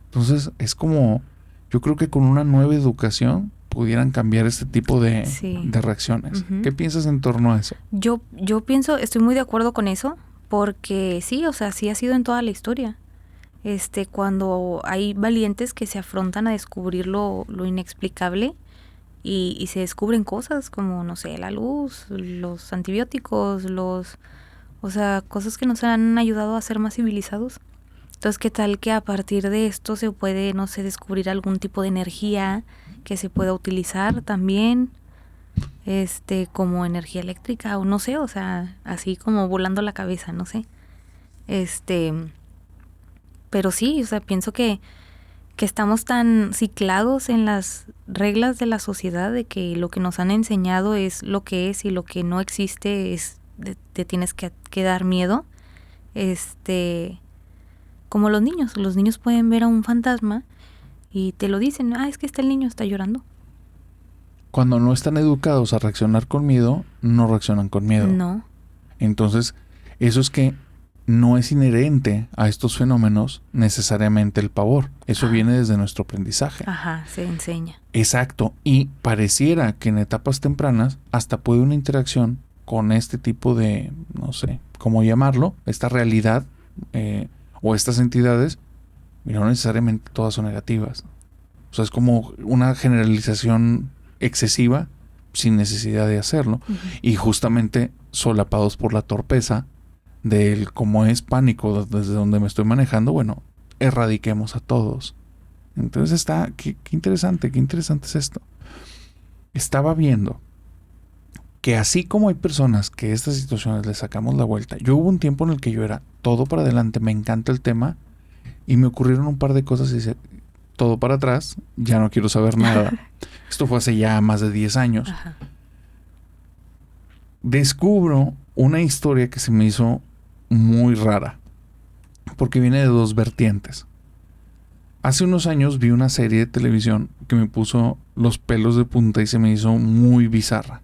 Entonces es como, yo creo que con una nueva educación pudieran cambiar este tipo de, Sí. de reacciones. Ujú. ¿Qué piensas en torno a eso? Yo pienso, estoy muy de acuerdo con eso, Porque sí, o sea, sí ha sido en toda la historia. Cuando hay valientes que se afrontan a descubrir lo inexplicable y se descubren cosas como, no sé, la luz, los antibióticos, o sea, cosas que nos han ayudado a ser más civilizados. Entonces, ¿qué tal que a partir de esto se puede, no sé, descubrir algún tipo de energía que se pueda utilizar también, como energía eléctrica o no sé, o sea, así como volando la cabeza, no sé. Pero sí, o sea, pienso que estamos tan ciclados en las reglas de la sociedad de que lo que nos han enseñado es lo que es y lo que no existe es te tienes que dar miedo. Como los niños pueden ver a un fantasma y te lo dicen, es que el niño está llorando. Cuando no están educados a reaccionar con miedo, no reaccionan con miedo. No. Entonces, eso es que no es inherente a estos fenómenos necesariamente el pavor. Eso viene desde nuestro aprendizaje. Ajá, se enseña. Exacto. Y pareciera que en etapas tempranas hasta puede una interacción con este tipo de, no sé cómo llamarlo, esta realidad o estas entidades, y no necesariamente todas son negativas. O sea, es como una generalización excesiva sin necesidad de hacerlo. Uh-huh. Y justamente solapados por la torpeza del cómo es pánico desde donde me estoy manejando, bueno, erradiquemos a todos. Entonces qué interesante es esto. Estaba viendo que así como hay personas que a estas situaciones les sacamos la vuelta, yo hubo un tiempo en el que yo era todo para adelante, me encanta el tema, y me ocurrieron un par de cosas y dice, todo para atrás, ya no quiero saber nada. Esto fue hace ya más de 10 años. Ajá. Descubro una historia que se me hizo muy rara, porque viene de dos vertientes. Hace unos años vi una serie de televisión que me puso los pelos de punta y se me hizo muy bizarra.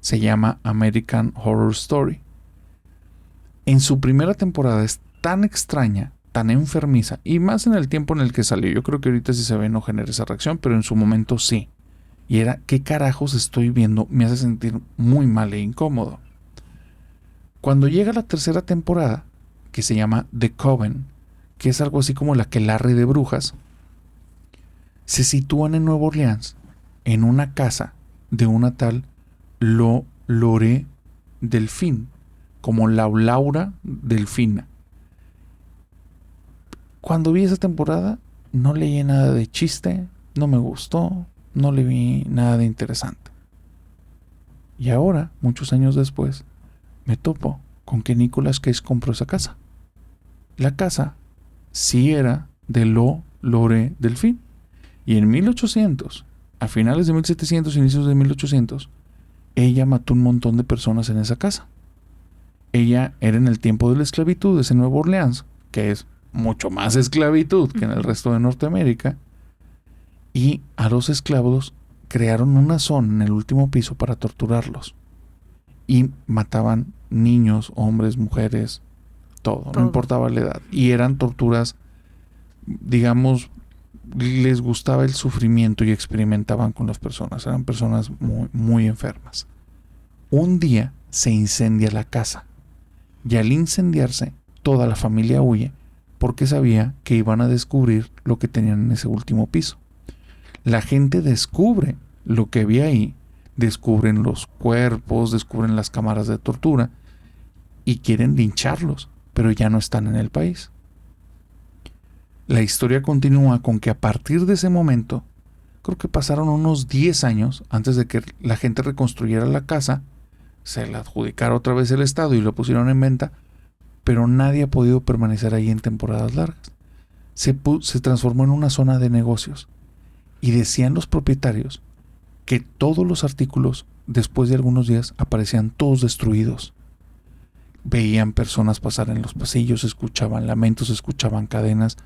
Se llama American Horror Story. En su primera temporada es tan extraña, tan enfermiza, y más en el tiempo en el que salió. Yo creo que ahorita si se ve no genera esa reacción, pero en su momento sí. Y era, ¿qué carajos estoy viendo? Me hace sentir muy mal e incómodo. Cuando llega la tercera temporada, que se llama The Coven, que es algo así como la Aquelarre de brujas, se sitúan en Nueva Orleans, en una casa de una tal Lore Delfín, como Laura Delfina. Cuando vi esa temporada, no leí nada de chiste, no me gustó, no le vi nada de interesante. Y ahora, muchos años después, me topo con que Nicolas Cage compró esa casa. La casa sí era de Lore Delfín. Y en 1800, a finales de 1700, inicios de 1800, ella mató un montón de personas en esa casa. Ella era en el tiempo de la esclavitud, es en Nueva Orleans, que es mucho más esclavitud que en el resto de Norteamérica. Y a los esclavos crearon una zona en el último piso para torturarlos. Y mataban niños, hombres, mujeres, todo, no importaba la edad. Y eran torturas, digamos, les gustaba el sufrimiento y experimentaban con las personas. Eran personas muy, muy enfermas. Un día se incendia la casa. Y al incendiarse, toda la familia huye porque sabía que iban a descubrir lo que tenían en ese último piso. La gente descubre lo que había ahí, descubren los cuerpos, descubren las cámaras de tortura y quieren lincharlos, pero ya no están en el país. La historia continúa con que a partir de ese momento, creo que pasaron unos 10 años antes de que la gente reconstruyera la casa, se la adjudicara otra vez el Estado y lo pusieron en venta, pero nadie ha podido permanecer ahí en temporadas largas. Se transformó en una zona de negocios y decían los propietarios que todos los artículos, después de algunos días, aparecían todos destruidos. Veían personas pasar en los pasillos, escuchaban lamentos, escuchaban cadenas.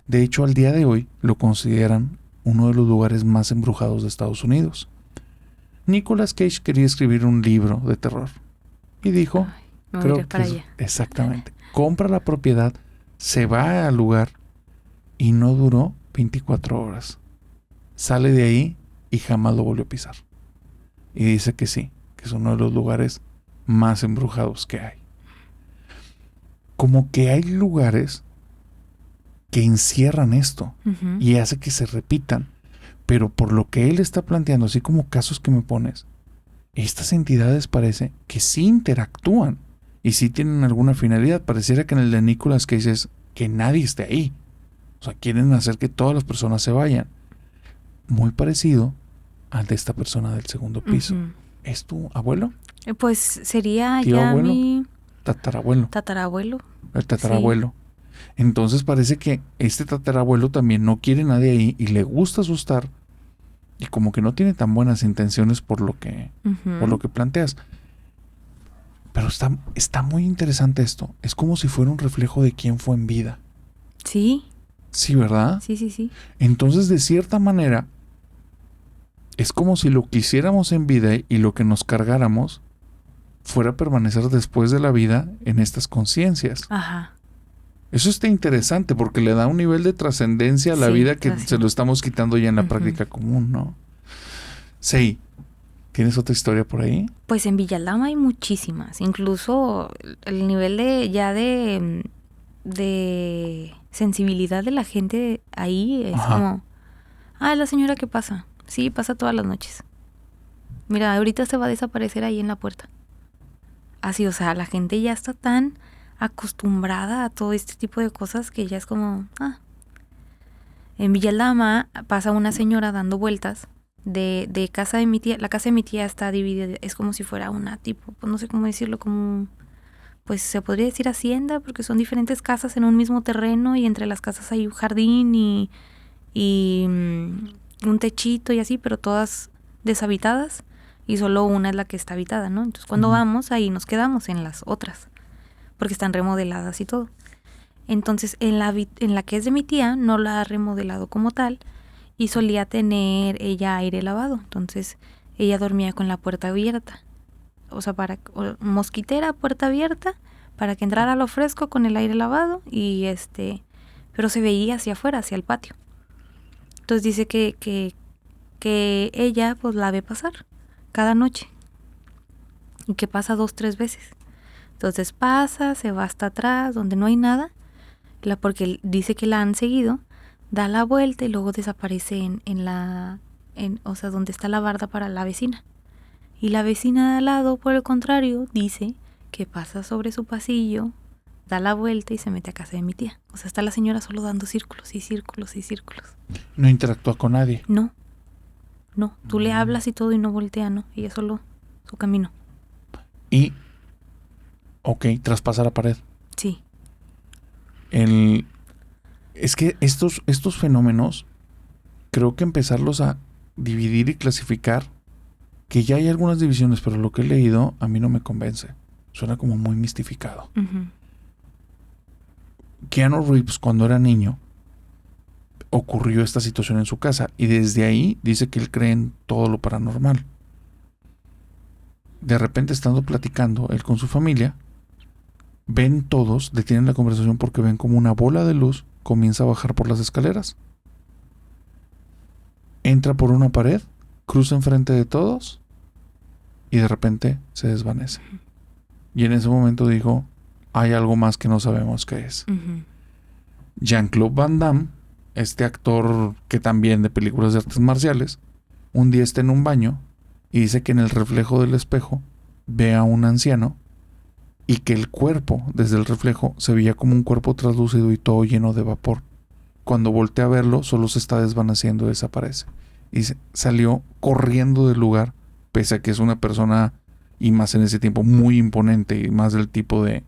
De hecho, al día de hoy lo consideran uno de los lugares más embrujados de Estados Unidos. Nicolas Cage quería escribir un libro de terror y dijo, creo que allá. Exactamente, compra la propiedad, se va al lugar y no duró 24 horas. Sale de ahí y jamás lo volvió a pisar. Y dice que sí, que es uno de los lugares más embrujados que hay. como que hay lugares que encierran esto Ujú. y hace que se repitan. Pero por lo que él está planteando, así como casos que me pones, estas entidades parece que sí interactúan y sí tienen alguna finalidad. Pareciera que en el de Nicolas Cage es que nadie esté ahí. O sea, quieren hacer que todas las personas se vayan. Muy parecido al de esta persona del segundo piso. Ujú. ¿Es tu abuelo? Pues sería ¿Tío ya abuelo? mi Tatarabuelo. tatarabuelo. El tatarabuelo. Entonces parece que este tatarabuelo también no quiere nadie ahí y le gusta asustar y como que no tiene tan buenas intenciones por lo que Ujú. planteas. Pero está muy interesante esto. Es como si fuera un reflejo de quién fue en vida. Sí, Sí, ¿verdad? sí. Entonces, de cierta manera, es como si lo que hiciéramos en vida y lo que nos cargáramos fuera a permanecer después de la vida en estas conciencias. Ajá. Eso está interesante porque le da un nivel de trascendencia a la Sí, vida que se lo trasciende. estamos quitando ya en la Ujú. práctica común, ¿no? Sí. ¿Tienes otra historia por ahí? Pues en Villalama hay muchísimas. Incluso el nivel de ya de sensibilidad de la gente ahí es Ajá. como, es la señora que pasa. Sí, pasa todas las noches. Mira, ahorita se va a desaparecer ahí en la puerta. Así, o sea, la gente ya está tan acostumbrada a todo este tipo de cosas que ya es como, En Villalama pasa una señora dando vueltas de casa de mi tía. La casa de mi tía está dividida, es como si fuera una tipo, pues no sé cómo decirlo, como, pues se podría decir hacienda, porque son diferentes casas en un mismo terreno y entre las casas hay un jardín y un techito y así, pero todas deshabitadas y solo una es la que está habitada, ¿no? Entonces cuando Ujú. vamos ahí nos quedamos en las otras, porque están remodeladas y todo. Entonces en la que es de mi tía no la ha remodelado como tal y solía tener ella aire lavado, entonces ella dormía con la puerta abierta, o sea, mosquitera, puerta abierta, para que entrara lo fresco con el aire lavado y pero se veía hacia afuera, hacia el patio. Entonces dice que ella pues la ve pasar cada noche y que pasa 2, 3 veces. Entonces pasa, se va hasta atrás donde no hay nada, porque dice que la han seguido, da la vuelta y luego desaparece o sea, donde está la barda para la vecina. Y la vecina de al lado, por el contrario, dice que pasa sobre su pasillo, da la vuelta y se mete a casa de mi tía. O sea, está la señora solo dando círculos y círculos y círculos. No interactúa con nadie. No, tú le hablas y todo y no voltea, no. Ella solo su camino. Y, ok, traspasa la pared. Sí. Es que estos fenómenos, creo que empezarlos a dividir y clasificar, que ya hay algunas divisiones, pero lo que he leído a mí no me convence. Suena como muy mistificado. Uh-huh. Keanu Reeves, cuando era niño, ocurrió esta situación en su casa y desde ahí dice que él cree en todo lo paranormal. De repente, estando platicando él con su familia, ven todos, detienen la conversación porque ven como una bola de luz comienza a bajar por las escaleras. Entra por una pared, cruza enfrente de todos y de repente se desvanece. Y en ese momento dijo, hay algo más que no sabemos qué es. Uh-huh. Jean-Claude Van Damme, este actor que también de películas de artes marciales, un día está en un baño y dice que en el reflejo del espejo ve a un anciano y que el cuerpo desde el reflejo se veía como un cuerpo translúcido y todo lleno de vapor. Cuando voltea a verlo, solo se está desvaneciendo y desaparece. Y salió corriendo del lugar, pese a que es una persona, y más en ese tiempo, muy imponente, y más del tipo de,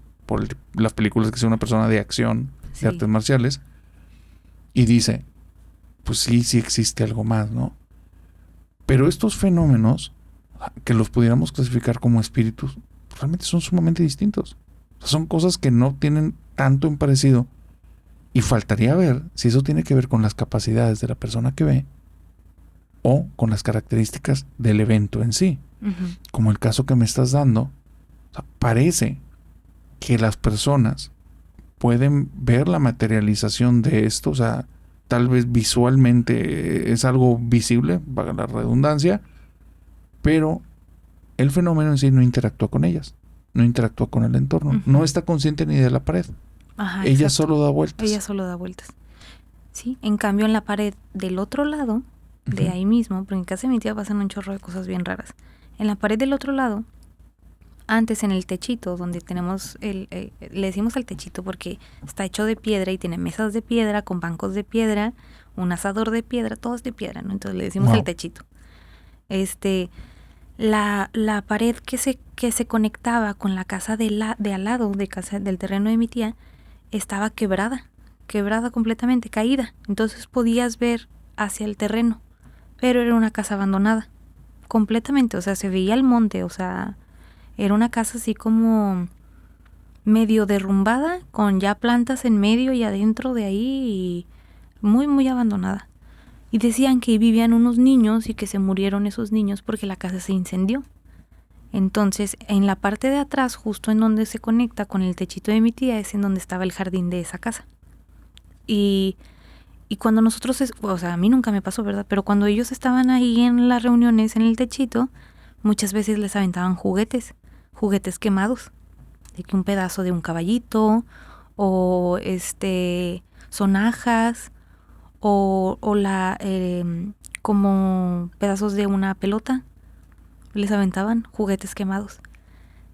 las películas, que es una persona de acción, Sí. de artes marciales, y dice, pues sí existe algo más, ¿no? Pero estos fenómenos, que los pudiéramos clasificar como espíritus, realmente son sumamente distintos. O sea, son cosas que no tienen tanto en parecido. Y faltaría ver si eso tiene que ver con las capacidades de la persona que ve o con las características del evento en sí. Uh-huh. Como el caso que me estás dando, o sea, parece que las personas pueden ver la materialización de esto, o sea, tal vez visualmente es algo visible, valga la redundancia, pero el fenómeno en sí no interactúa con ellas. no interactúa con el entorno. Ujú. No está consciente ni de la pared. Ajá, Ella exacto. solo da vueltas. Ella solo da vueltas. Sí, en cambio en la pared del otro lado, de Ujú. ahí mismo, porque en casa de mi tía pasan un chorro de cosas bien raras. En la pared del otro lado, antes en el techito, donde tenemos le decimos el techito porque está hecho de piedra y tiene mesas de piedra, con bancos de piedra, un asador de piedra, todo es de piedra, ¿no? Entonces le decimos Wow. el techito. La pared que se conectaba con la casa de al lado, del terreno de mi tía, estaba quebrada completamente, caída. Entonces podías ver hacia el terreno, pero era una casa abandonada, completamente, o sea, se veía el monte, o sea, era una casa así como medio derrumbada, con ya plantas en medio y adentro de ahí, y muy, muy abandonada. Y decían que vivían unos niños y que se murieron esos niños porque la casa se incendió. Entonces, en la parte de atrás, justo en donde se conecta con el techito de mi tía, es en donde estaba el jardín de esa casa. Y cuando nosotros, o sea, a mí nunca me pasó, ¿verdad? Pero cuando ellos estaban ahí en las reuniones en el techito, muchas veces les aventaban juguetes quemados, de que un pedazo de un caballito, o sonajas, o como pedazos de una pelota, les aventaban juguetes quemados.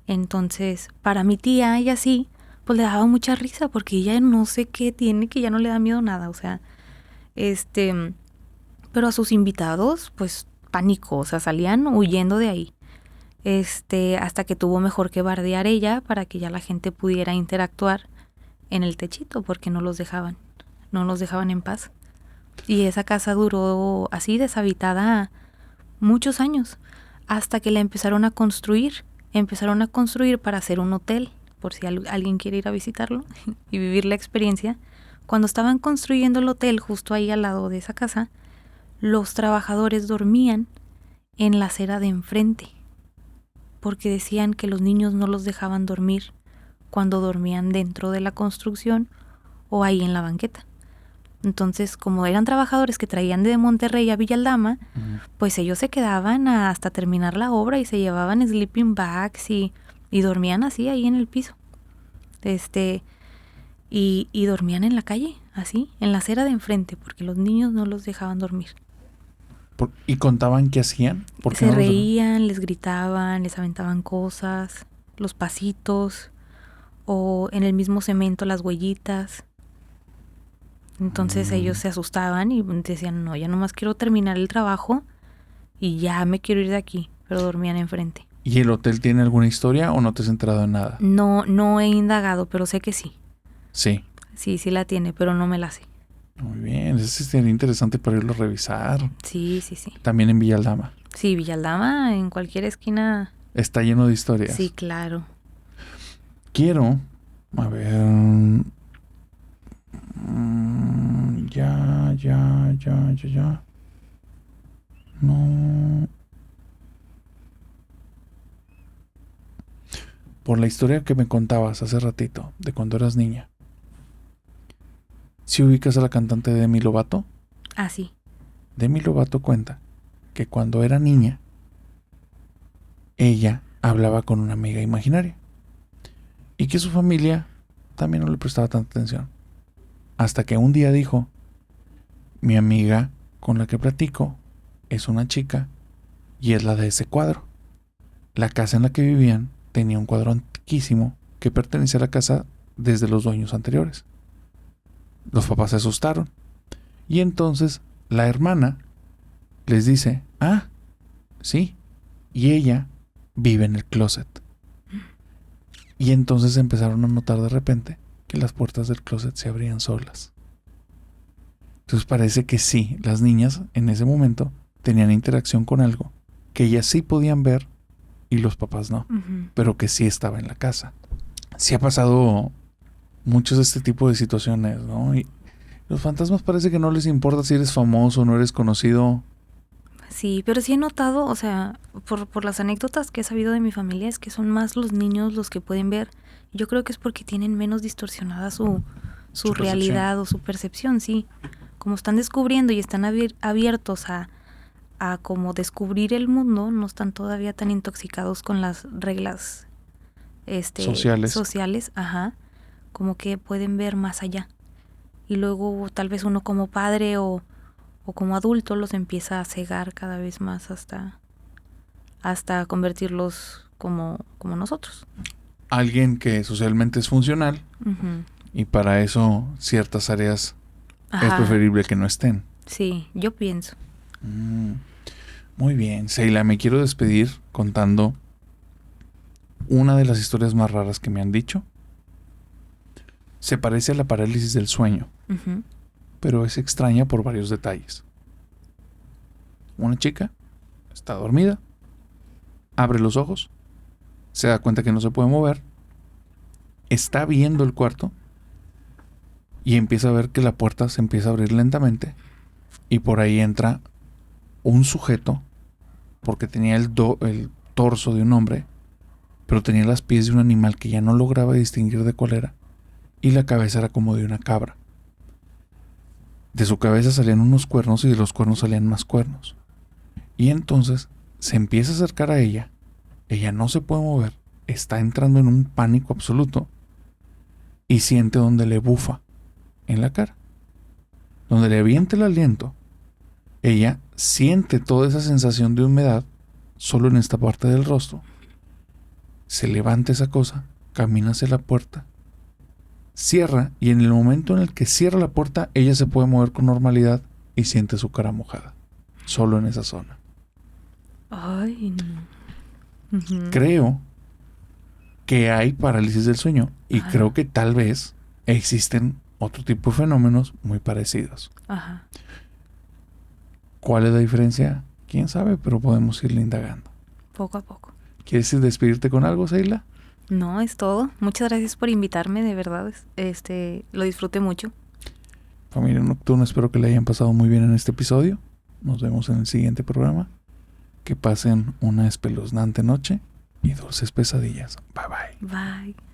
Entonces, para mi tía y así, pues le daba mucha risa porque ella no sé qué tiene, que ya no le da miedo nada, o sea, pero a sus invitados, pues pánico, o sea, salían huyendo de ahí. Hasta que tuvo mejor que bardear ella para que ya la gente pudiera interactuar en el techito, porque no los dejaban en paz. Y esa casa duró así deshabitada muchos años, hasta que la empezaron a construir para hacer un hotel, por si alguien quiere ir a visitarlo y vivir la experiencia. Cuando estaban construyendo el hotel justo ahí al lado de esa casa, los trabajadores dormían en la acera de enfrente, porque decían que los niños no los dejaban dormir cuando dormían dentro de la construcción o ahí en la banqueta. Entonces, como eran trabajadores que traían de Monterrey a Villaldama, pues ellos se quedaban hasta terminar la obra y se llevaban sleeping bags y dormían así ahí en el piso. Y dormían en la calle, así, en la acera de enfrente, porque los niños no los dejaban dormir. ¿Y contaban qué hacían? ¿Por qué Se no los dejaban? reían, les gritaban, les aventaban cosas, los pasitos, o en el mismo cemento las huellitas. Entonces ellos se asustaban y decían, no, ya nomás quiero terminar el trabajo y ya me quiero ir de aquí, pero dormían enfrente. ¿Y el hotel tiene alguna historia o no te has enterado en nada? No he indagado, pero sé que sí. Sí. Sí la tiene, pero no me la sé. Muy bien, eso sería interesante para irlo a revisar. Sí. También en Villaldama. Sí, Villaldama, en cualquier esquina. Está lleno de historias. Sí, claro. Quiero, a ver... Ya. No. Por la historia que me contabas hace ratito, de cuando eras niña. ¿Sí ubicas a la cantante Demi Lovato? Ah, sí. Demi Lovato cuenta que cuando era niña, ella hablaba con una amiga imaginaria. Y que su familia también no le prestaba tanta atención. Hasta que un día dijo, mi amiga con la que platico es una chica y es la de ese cuadro. La casa en la que vivían tenía un cuadro antiquísimo que pertenecía a la casa desde los dueños anteriores. Los papás se asustaron y entonces la hermana les dice, ah, sí, y ella vive en el closet. Y entonces empezaron a notar de repente que las puertas del closet se abrían solas. Entonces parece que sí, las niñas en ese momento tenían interacción con algo que ellas sí podían ver y los papás no, pero que sí estaba en la casa. Sí ha pasado muchos de este tipo de situaciones, ¿no? Y los fantasmas parece que no les importa si eres famoso o no eres conocido. Sí, pero sí he notado, o sea, por las anécdotas que he sabido de mi familia, es que son más los niños los que pueden ver. Yo creo que es porque tienen menos distorsionada su realidad o su percepción, sí. Como están descubriendo y están abiertos a como descubrir el mundo, no están todavía tan intoxicados con las reglas sociales, ajá, como que pueden ver más allá. Y luego tal vez uno como padre o como adulto los empieza a cegar cada vez más hasta convertirlos como nosotros. Alguien que socialmente es funcional Uh-huh. y para eso ciertas áreas Ajá. es preferible que no estén. Sí, yo pienso. Muy bien, Seila, me quiero despedir contando una de las historias más raras que me han dicho. Se parece a la parálisis del sueño, Uh-huh. pero es extraña por varios detalles. Una chica está dormida, abre los ojos, se da cuenta que no se puede mover, está viendo el cuarto y empieza a ver que la puerta se empieza a abrir lentamente y por ahí entra un sujeto, porque tenía el torso de un hombre, pero tenía las pies de un animal que ya no lograba distinguir de cuál era, y la cabeza era como de una cabra. De su cabeza salían unos cuernos y de los cuernos salían más cuernos. Y entonces se empieza a acercar a ella, ella no se puede mover, está entrando en un pánico absoluto y siente donde le bufa en la cara, donde le avienta el aliento. Ella siente toda esa sensación de humedad solo en esta parte del rostro. Se levanta esa cosa, camina hacia la puerta, cierra y en el momento en el que cierra la puerta ella se puede mover con normalidad y siente su cara mojada, solo en esa zona. Ay, no. Uh-huh. Creo que hay parálisis del sueño y Ajá. creo que tal vez existen otro tipo de fenómenos muy parecidos. Ajá. ¿Cuál es la diferencia? Quién sabe, pero podemos irle indagando. Poco a poco. ¿Quieres despedirte con algo, Seila? No, es todo. Muchas gracias por invitarme, de verdad. Lo disfruté mucho. Familia Nocturna, espero que le hayan pasado muy bien en este episodio. Nos vemos en el siguiente programa. Que pasen una espeluznante noche y dulces pesadillas. Bye bye. Bye.